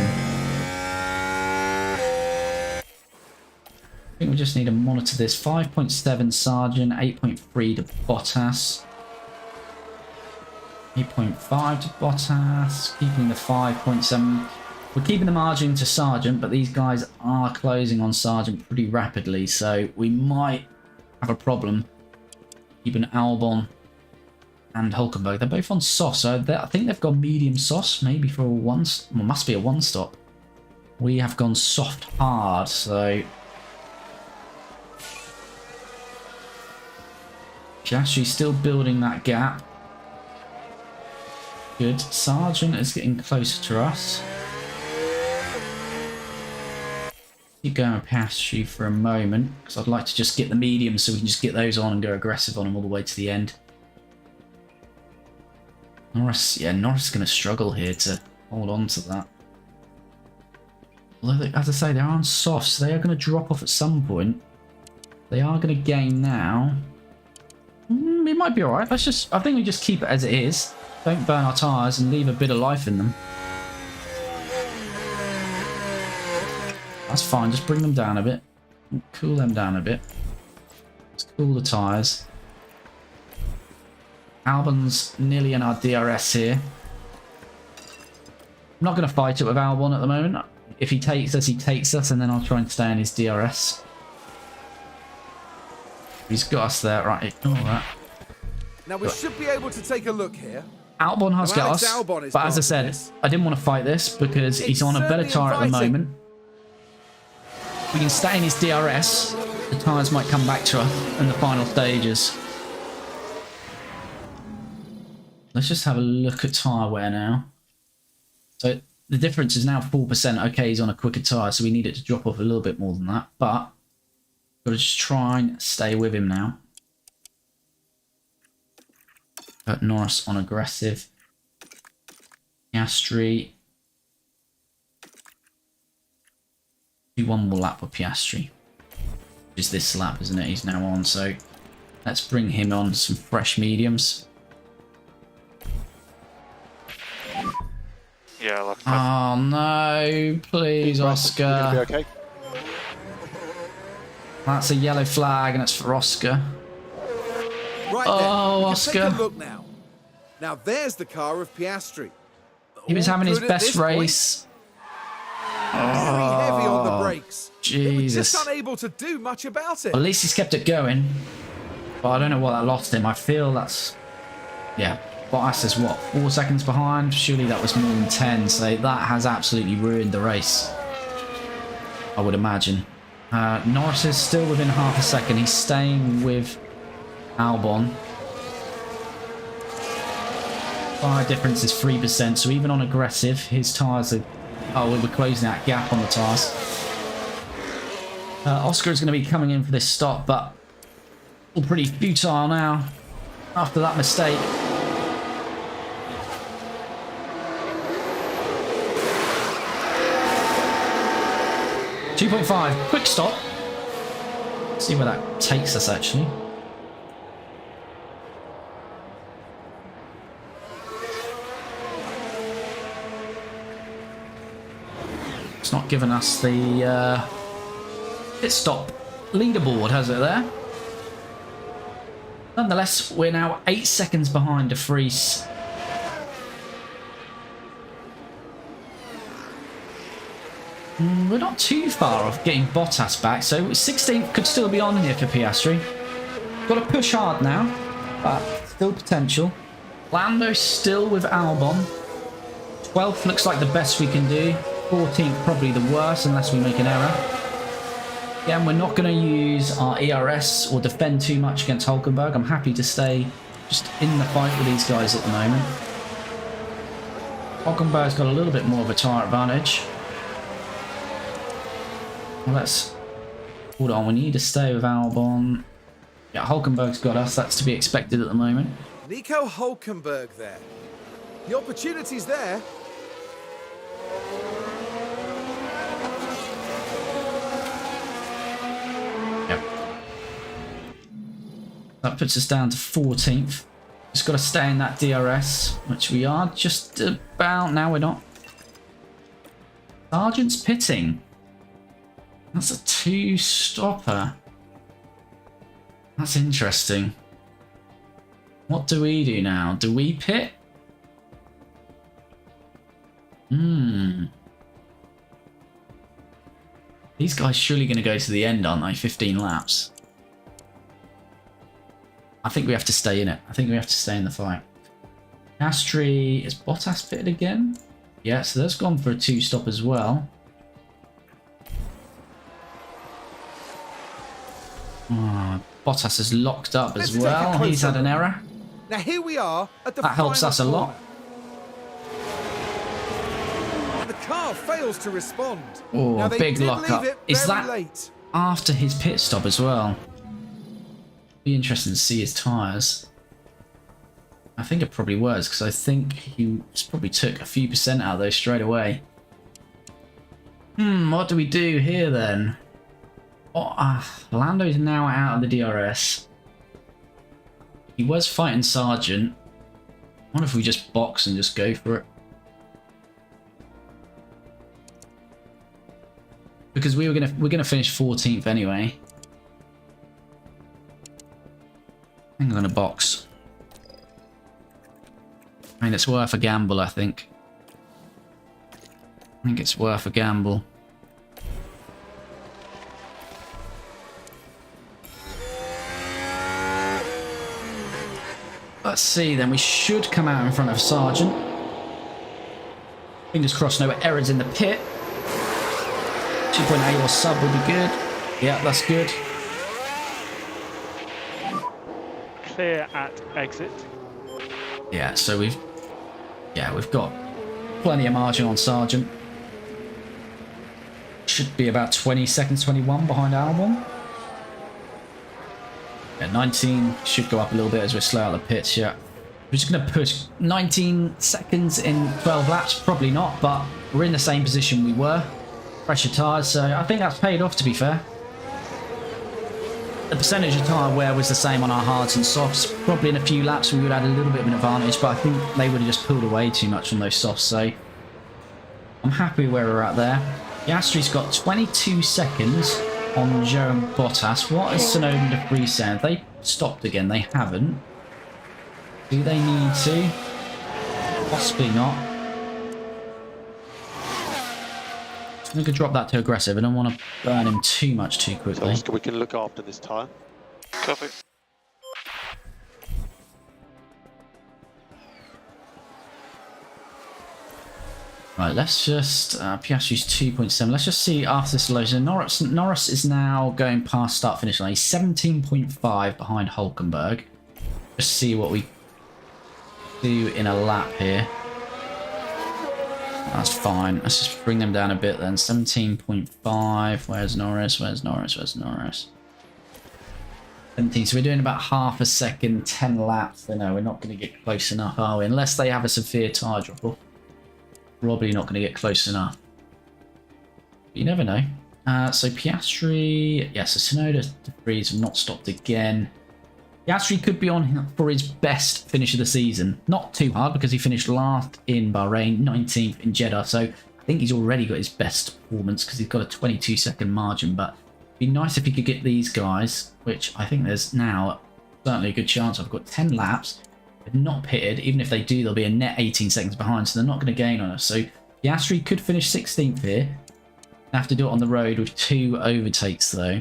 I think we just need to monitor this. 5.7 Sargent, 8.3 to Bottas. 8.5 to Bottas, keeping the 5.7. We're keeping the margin to Sargent, but these guys are closing on Sargent pretty rapidly, so we might have a problem keeping Albon and Hulkenberg. They're both on sauce, so I think they've gone medium sauce, maybe for a one. Well, must be a one stop. We have gone soft hard, so Piastri's still building that gap. Good. Sargent is getting closer to us. Keep going with Piastri for a moment, because I'd like to just get the mediums so we can just get those on and go aggressive on them all the way to the end. Norris, yeah, Norris is going to struggle here to hold on to that. Although, as I say, they're on soft, so they are going to drop off at some point. They are going to gain now. It might be alright. I think we just keep it as it is. Don't burn our tyres and leave a bit of life in them. That's fine, just bring them down a bit. Cool them down a bit. Let's cool the tyres. Albon's nearly in our DRS here. I'm not going to fight it with Albon at the moment. If he takes us, he takes us, and then I'll try and stay in his DRS. He's got us there. Right, ignore that. Now we should be able to take a look here. Albon has got us, but as I said, I didn't want to fight this because he's on a better tyre at the moment. We can stay in his DRS. The tyres might come back to us in the final stages. Let's just have a look at tyre wear now. So the difference is now 4%. Okay, he's on a quicker tyre, so we need it to drop off a little bit more than that. But got to just try and stay with him now. Put Norris on aggressive. Piastri. Do one more lap with Piastri. Is this lap, isn't it? He's now on, so let's bring him on some fresh mediums. Yeah, like Oh no, please, Oscar. You're gonna be okay. That's a yellow flag and it's for Oscar. Right Oh, then, we can Oscar. take a look now. Now there's the car of Piastri. He was All having his good at best this point. race. Very heavy on the brakes. They were Jesus. just unable to do much about it. At least he's kept it going. But I don't know what that lost him. I feel that's... Yeah. Bottas is what? 4 seconds behind? Surely that was more than 10. So that has absolutely ruined the race. I would imagine. Norris is still within half a second. He's staying with Albon. Tyre difference is 3%. So even on aggressive, his tyres are... Oh, we're closing that gap on the tyres. Oscar is going to be coming in for this stop, but all pretty futile now after that mistake. .5, quick stop. See where that takes us actually. It's not given us the pit stop leaderboard, has it there? Nonetheless, we're now 8 seconds behind De Vries. We're not too far off getting Bottas back, so 16th could still be on here for Piastri. Got to push hard now, but still potential. Lando still with Albon. 12th looks like the best we can do. 14th probably the worst unless we make an error. Again, we're not going to use our ERS or defend too much against Hulkenberg. I'm happy to stay just in the fight with these guys at the moment. Hulkenberg's got a little bit more of a tyre advantage. Well, let's... Hold on, we need to stay with Albon. Yeah, Hulkenberg's got us. That's to be expected at the moment. Nico Hulkenberg there. The opportunity's there. Yep. That puts us down to 14th. Just got to stay in that DRS, which we are just about. Now we're not. Sargent's pitting. That's a 2-stopper. That's interesting. What do we do now? Do we pit? These guys surely going to go to the end, aren't they? 15 laps. I think we have to stay in it. I think we have to stay in the fight. Piastri, is Bottas pitted again? Yeah, so that's gone for a 2-stop as well. Oh, Bottas is locked up as well. He's had an error. Now here we are at the That helps us a lot. And the car fails to respond. Oh, now, a big did lock up. leave it Is very that late. after his pit stop as well? Be interesting to see his tyres. I think it probably was, because I think he probably took a few percent out of those straight away. What do we do here then? Oh, Lando's now out of the DRS. He was fighting Sargent. I wonder if we just box and just go for it. Because we're gonna finish 14th anyway. I think I'm gonna box. I mean, it's worth a gamble, I think. I think it's worth a gamble. Let's see, then we should come out in front of Sargent. Fingers crossed, no errors in the pit. 2.8 or sub would be good. Yeah, that's good. Clear at exit. Yeah, so we've got plenty of margin on Sargent. Should be about 20 seconds, 21 behind Albon. Yeah, 19 should go up a little bit as we slow out the pits, yeah. We're just going to push 19 seconds in 12 laps. Probably not, but we're in the same position we were. Pressure tyres, so I think that's paid off, to be fair. The percentage of tyre wear was the same on our hards and softs. Probably in a few laps we would have had a little bit of an advantage, but I think they would have just pulled away too much on those softs, so I'm happy where we're at there. Piastri's got 22 seconds on Joe and Bottas. What is Tsunoda and De Vries saying? Have they stopped again? They haven't. Do they need to? Possibly not. I'm going to drop that to aggressive. I don't want to burn him too much too quickly. So we can look after this tyre. Copy. Right, let's just Piastri's 2.7. Let's just see after this low. So Norris is now going past start finish line. He's 17.5 behind Hulkenberg. Just see what we do in a lap here. That's fine. Let's just bring them down a bit then. 17.5. Where's Norris? Where's Norris? Where's Norris? 17. So we're doing about half a second, 10 laps. No, we're not going to get close enough, are we? Unless they have a severe tyre drop off. Probably not going to get close enough. But you never know. So Piastri, yeah, so Tsunoda, De Vries have not stopped again. Piastri could be on for his best finish of the season. Not too hard because he finished last in Bahrain, 19th in Jeddah. So I think he's already got his best performance because he's got a 22-second margin. But it'd be nice if he could get these guys, which I think there's now certainly a good chance. I've got 10 laps. They're not pitted. Even if they do, they'll be a net 18 seconds behind, so they're not going to gain on us. So Piastri could finish 16th here. Have to do it on the road with 2 overtakes though.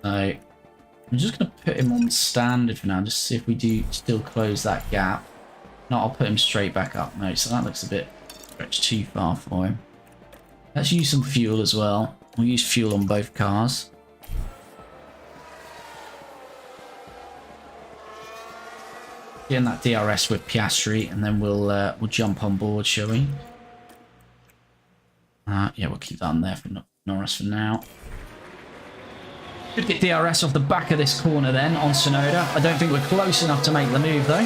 So I'm just going to put him on standard for now, just to see if we do still close that gap. No, I'll put him straight back up. No, so that looks a bit stretched too far for him. Let's use some fuel as well. We'll use fuel on both cars. In that DRS with Piastri, and then we'll jump on board, shall we? Yeah, we'll keep that on there for Norris for now. Should get DRS off the back of this corner then on Tsunoda. I don't think we're close enough to make the move though.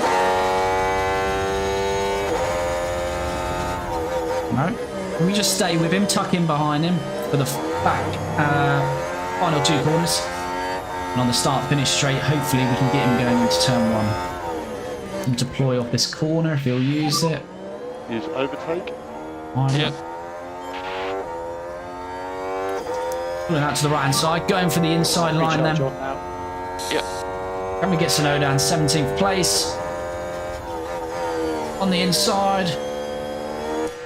No. Can we just stay with him, tuck in behind him for the back final 2 corners? And on the start-finish straight, hopefully we can get him going into turn 1. And deploy off this corner if he'll use it. Use overtake. Yeah. Pulling out to the right-hand side, going for the inside line then. Recharge on now. Yeah. Can we get Tsunoda in 17th place? On the inside.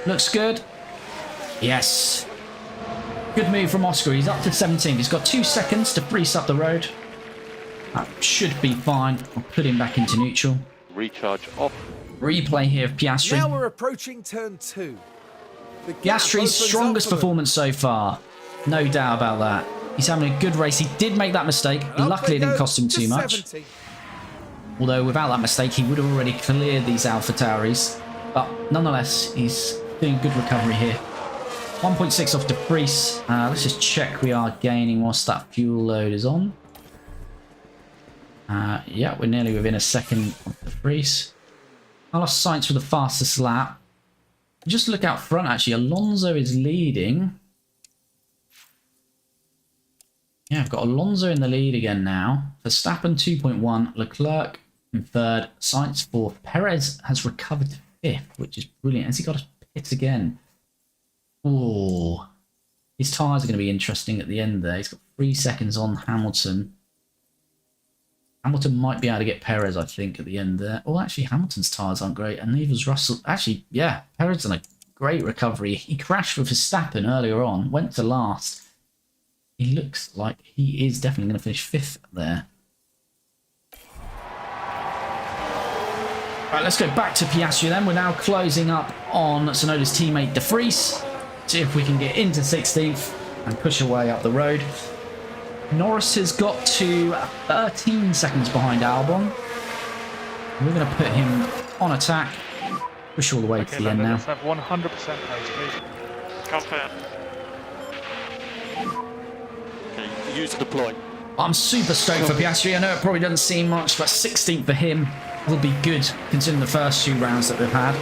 Looks good. Yes. Good move from Oscar. He's up to 17th. He's got 2 seconds to freeze up the road. That should be fine. I'll put him back into neutral. Recharge off. Replay here of Piastri. Now we're approaching turn 2. The gap Piastri's opens up strongest for them. performance so far. No doubt about that. He's having a good race. He did make that mistake. Up Luckily, it they didn't go cost him to too much. 70. Although, without that mistake, he would have already cleared these Alpha Tauris. But nonetheless, he's doing good recovery here. 1.6 off De Vries. Let's just check we are gaining whilst that fuel load is on. Yeah, we're nearly within a second of De Vries. Carlos Sainz with the fastest lap. Just look out front, actually. Alonso is leading. Yeah, I've got Alonso in the lead again now. Verstappen 2.1, Leclerc in 3rd, Sainz 4th. Perez has recovered to 5th, which is brilliant. Has he got a pit again? Oh, his tyres are going to be interesting at the end there. He's got 3 seconds on Hamilton. Hamilton might be able to get Perez, I think, at the end there. Oh, actually, Hamilton's tyres aren't great, and neither's Russell. Actually, yeah, Perez done a great recovery. He crashed with Verstappen earlier on, went to last. He looks like he is definitely going to finish 5th there. Right, let's go back to Piastri then. We're now closing up on Tsunoda's teammate De Vries. See if we can get into 16th and push away up the road. Norris has got to 13 seconds behind Albon. We're going to put him on attack. Push all the way to the end now. Let's have 100% pace, please. Confirm. Okay, use deploy. I'm super stoked for Piastri. I know it probably doesn't seem much, but 16th for him will be good considering the first 2 rounds that we've had.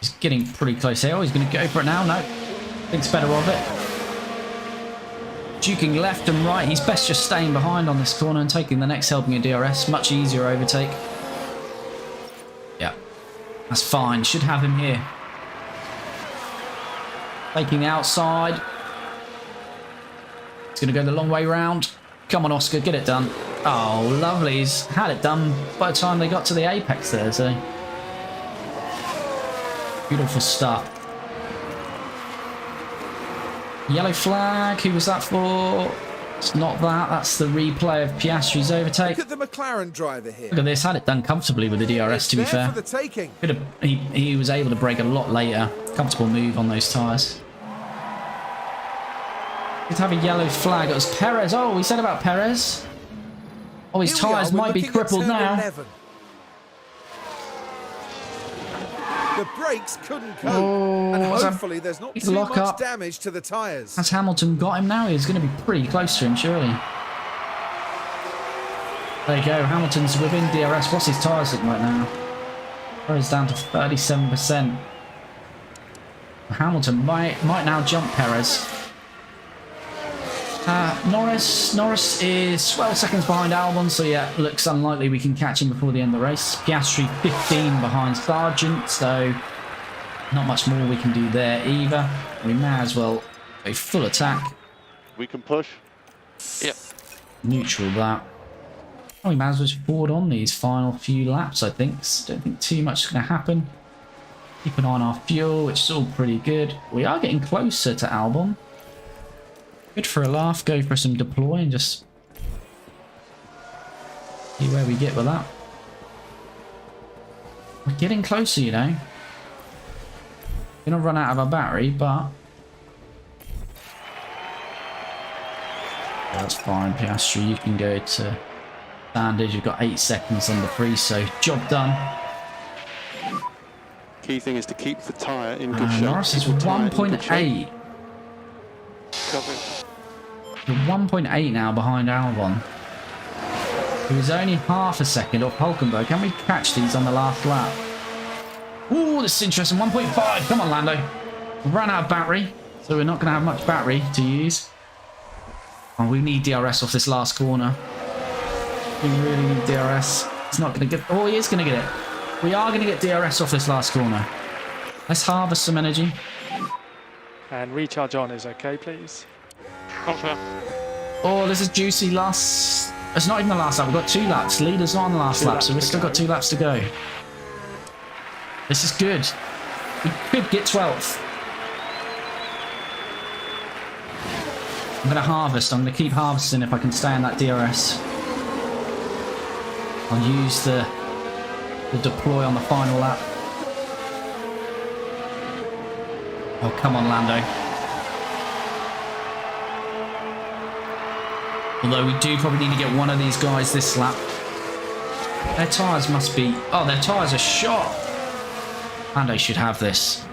He's getting pretty close here. Oh, he's going to go for it now. No. Thinks better of it. Duking left and right. He's best just staying behind on this corner and taking the next helping of DRS. Much easier overtake. Yeah. That's fine. Should have him here. Taking outside. It's going to go the long way round. Come on, Oscar. Get it done. Oh, lovely. He's had it done by the time they got to the apex there, so. Beautiful stuff. Yellow flag. Who was that for? It's not that. That's the replay of Piastri's overtake. Look at the McLaren driver here. Look at this. Had it done comfortably with the DRS, to be There fair. for the taking. He was able to brake a lot later. Comfortable move on those tyres. Let's have a yellow flag. It was Perez. Oh, we said about Perez. Oh, his Here we tyres are, we're might be looking at crippled turn now. 11. The brakes couldn't cope, Oh, and what's that? hopefully there's not Big too lock much up. damage to the tyres. Has Hamilton got him now? He's going to be pretty close to him, surely. There you go. Hamilton's within DRS. What's his tyres looking like now? Perez down to 37%. Hamilton might now jump Perez. Norris is 12 seconds behind Albon, so yeah, looks unlikely we can catch him before the end of the race. Piastri 15 behind Sargent, so not much more we can do there either. We may as well go full attack. We can push. Yep. Neutral that. Oh, we may as well just forward on these final few laps, I think. Don't think too much is going to happen. Keep an eye on our fuel, which is all pretty good. We are getting closer to Albon. Good for a laugh, go for some deploy and just see where we get with that. We're getting closer, you know. Gonna run out of our battery, but that's fine. Piastri, you can go to standard. You've got 8 seconds on the free, so job done. Key thing is to keep the tyre in good shape. Norris is Keep the tyre in good shape. 1.8. Cover. We're 1.8 now behind Albon. He was only half a second off Hulkenberg. Can we catch these on the last lap? Ooh, this is interesting. 1.5. Come on, Lando. We ran out of battery, so we're not going to have much battery to use. Oh, we need DRS off this last corner. We really need DRS. It's not going to get... Oh, he is going to get it. We are going to get DRS off this last corner. Let's harvest some energy. And recharge on is okay, please. Confirm. Oh, this is juicy. Last... It's not even the last lap. We've got 2 laps. Leader's not on the last lap, so we've still got 2 laps to go. This is good. We could get 12th. I'm going to harvest. I'm going to keep harvesting if I can stay in that DRS. I'll use the deploy on the final lap. Oh, come on, Lando. Although we do probably need to get one of these guys this lap. Their tyres must be... Oh, their tyres are shot. Lando should have this.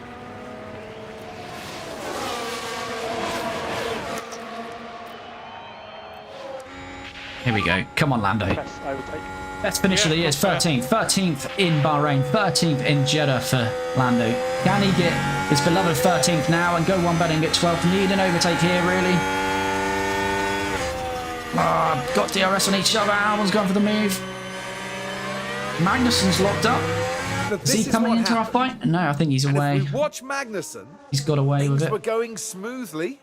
Here we go. Come on, Lando. Yes, overtake. Best finish of the year is 13th. 13th in Bahrain. 13th in Jeddah for Lando. Can he get his beloved 13th now and go one better and get 12th? Need an overtake here, really. Got DRS on each other. Albon's gone for the move. Magnussen's locked up. Is he coming into our fight? No, I think he's away. If we watch Magnussen, He's got away with things it. were going smoothly.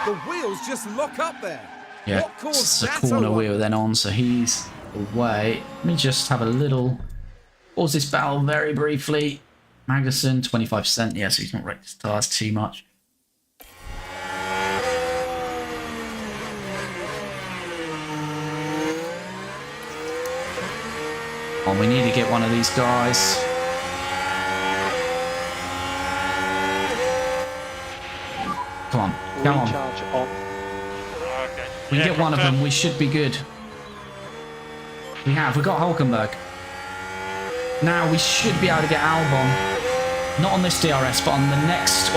The wheels just lock up there. Yeah, What caused it's a that corner overlap? wheel then on, so he's away. Let me just have a little... Pause this battle very briefly. Magnussen, 25%. Yeah, so he's not wrecked his tyres too much. Oh, we need to get one of these guys. Come on, come on. Recharge on. Okay. We Yeah, get one of confirm. them, we should be good. We got Hulkenberg. Now we should be able to get Albon. Not on this DRS, but on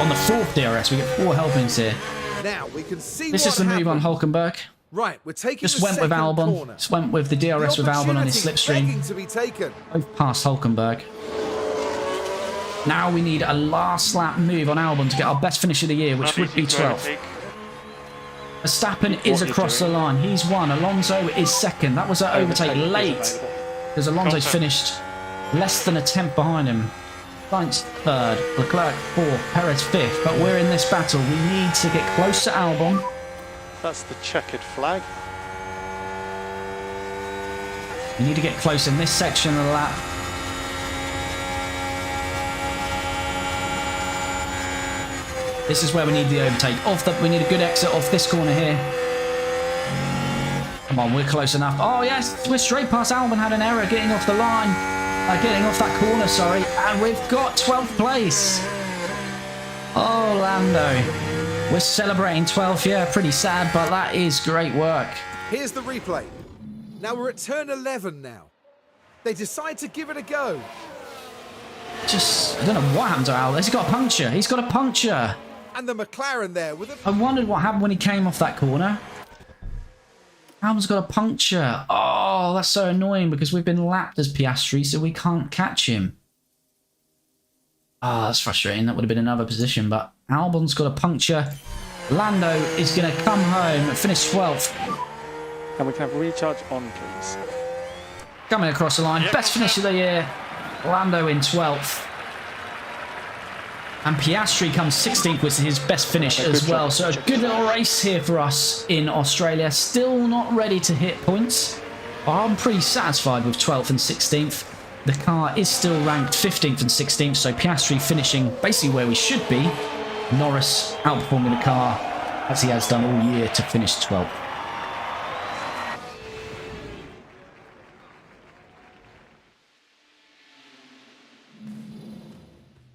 the 4th DRS. We get 4 helpings here. Now we can see This what is the move on happened. Hulkenberg. Right, we're taking Just the went with second Albon. corner. Just went with the DRS The with Albon on his opportunity's slipstream. begging to be taken. Both past Hulkenberg. Now we need a last lap move on Albon to get our best finish of the year, which Not would be easy to 12th. overtake. Verstappen is What across you're the line. He's won. Alonso is second. That was an overtake Overtake is late available. because Alonso's Contact. finished less than a tenth behind him. Sainz third, Leclerc fourth, Perez fifth. But we're in this battle. We need to get close to Albon. That's the checkered flag. We need to get close in this section of the lap. This is where we need the overtake. We need a good exit off this corner here. Come on, we're close enough. Oh yes, we're straight past Albon. Had an error getting off the line. Getting off that corner, sorry. And we've got 12th place. Oh, Lando. We're celebrating 12th. Yeah, pretty sad, but that is great work. Here's the replay. Now we're at turn 11 now. They decide to give it a go. I don't know what happened to Albon. He's got a puncture. He's got a puncture. And the McLaren there with a... I wondered what happened when he came off that corner. Albon's got a puncture. Oh, that's so annoying because we've been lapped as Piastri, so we can't catch him. Oh, that's frustrating. That would have been another position, but Albon's got a puncture. Lando is going to come home and finish 12th. And we can have recharge on, please. Coming across the line. Yep. Best finish of the year. Lando in 12th. And Piastri comes 16th with his best finish as well. So a good little race here for us in Australia. Still not ready to hit points. But I'm pretty satisfied with 12th and 16th. The car is still ranked 15th and 16th. So Piastri finishing basically where we should be. Norris outperforming the car as he has done all year to finish 12th.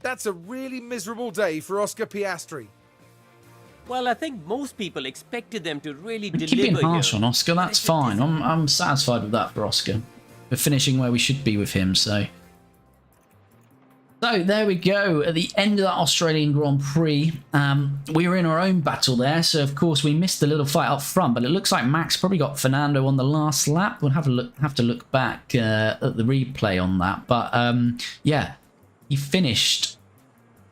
That's a really miserable day for Oscar Piastri. Well, I think most people expected them to really Keep deliver being harsh here. on Oscar, that's fine. I'm satisfied with that for Oscar. We're finishing where we should be with him, so... So there we go. At the end of that Australian Grand Prix, we were in our own battle there. So of course we missed the little fight up front, but it looks like Max probably got Fernando on the last lap. We'll have to look back at the replay on that. But yeah, he finished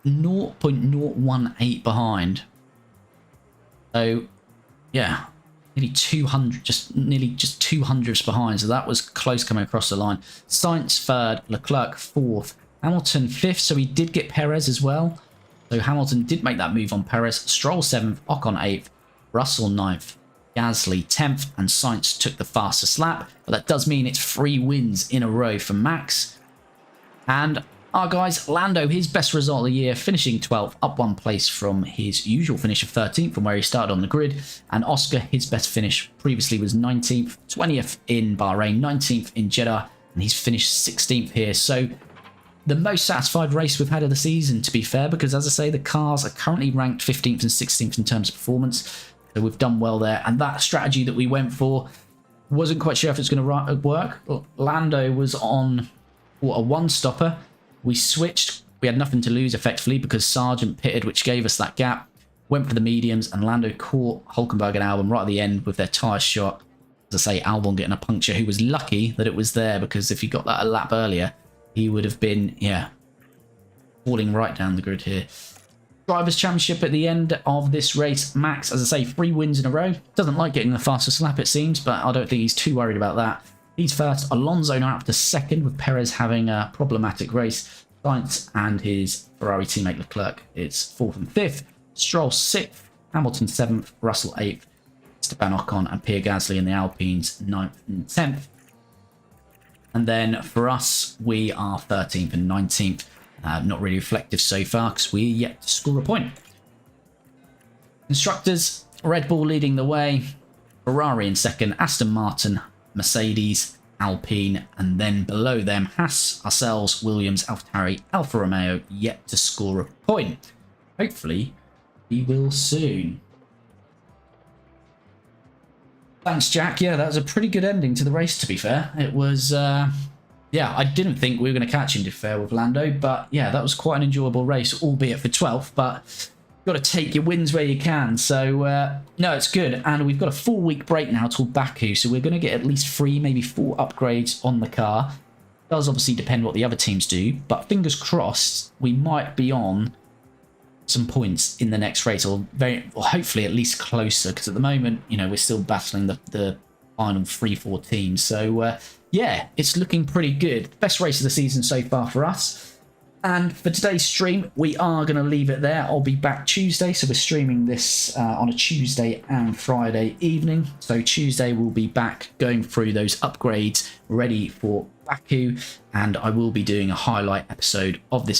0.018 behind. So yeah, nearly 200, nearly 200ths behind. So that was close coming across the line. Sainz third, Leclerc fourth. Hamilton 5th, so he did get Perez as well. So Hamilton did make that move on Perez. Stroll 7th, Ocon 8th, Russell 9th, Gasly 10th, and Sainz took the fastest lap. But that does mean it's 3 wins in a row for Max. And our guys, Lando, his best result of the year, finishing 12th, up 1 place from his usual finish of 13th from where he started on the grid. And Oscar, his best finish previously was 19th, 20th in Bahrain, 19th in Jeddah, and he's finished 16th here. So the most satisfied race we've had of the season, to be fair, because as I say, the cars are currently ranked 15th and 16th in terms of performance. So we've done well there. And that strategy that we went for, wasn't quite sure if it's going to work. Lando was on a one-stopper. We switched. We had nothing to lose effectively because Sargent pitted, which gave us that gap. Went for the mediums, and Lando caught Hülkenberg and Albon right at the end with their tyre shot. As I say, Albon getting a puncture, who was lucky that it was there, because if he got that a lap earlier, he would have been, yeah, falling right down the grid here. Drivers' Championship at the end of this race. Max, as I say, 3 wins in a row. Doesn't like getting the fastest lap, it seems, but I don't think he's too worried about that. He's first. Alonso now up to second, with Perez having a problematic race. Sainz and his Ferrari teammate Leclerc is 4th and 5th. Stroll 6th. Hamilton 7th. Russell 8th. Esteban Ocon and Pierre Gasly in the Alpines 9th and 10th. And then for us, we are 13th and 19th. Not really reflective so far because we're yet to score a point. Constructors, Red Bull leading the way. Ferrari in second. Aston Martin, Mercedes, Alpine, and then below them, Haas, ourselves, Williams, AlphaTauri, Alfa Romeo, yet to score a point. Hopefully, we will soon. Thanks, Jack. Yeah, that was a pretty good ending to the race, to be fair. It was, yeah, I didn't think we were going to catch him, to be fair, with Lando, but yeah, that was quite an enjoyable race, albeit for 12th, but got to take your wins where you can. So, no, it's good. And we've got a 4-week break now till Baku, so we're going to get at least 3, maybe 4 upgrades on the car. It does obviously depend what the other teams do, but fingers crossed, we might be on some points in the next race, or hopefully at least closer, because at the moment, you know, we're still battling the final 3-4 teams. So, yeah, it's looking pretty good. Best race of the season so far for us. And for today's stream, we are going to leave it there. I'll be back Tuesday, so we're streaming this on a Tuesday and Friday evening. So Tuesday we'll be back going through those upgrades ready for Baku, and I will be doing a highlight episode of this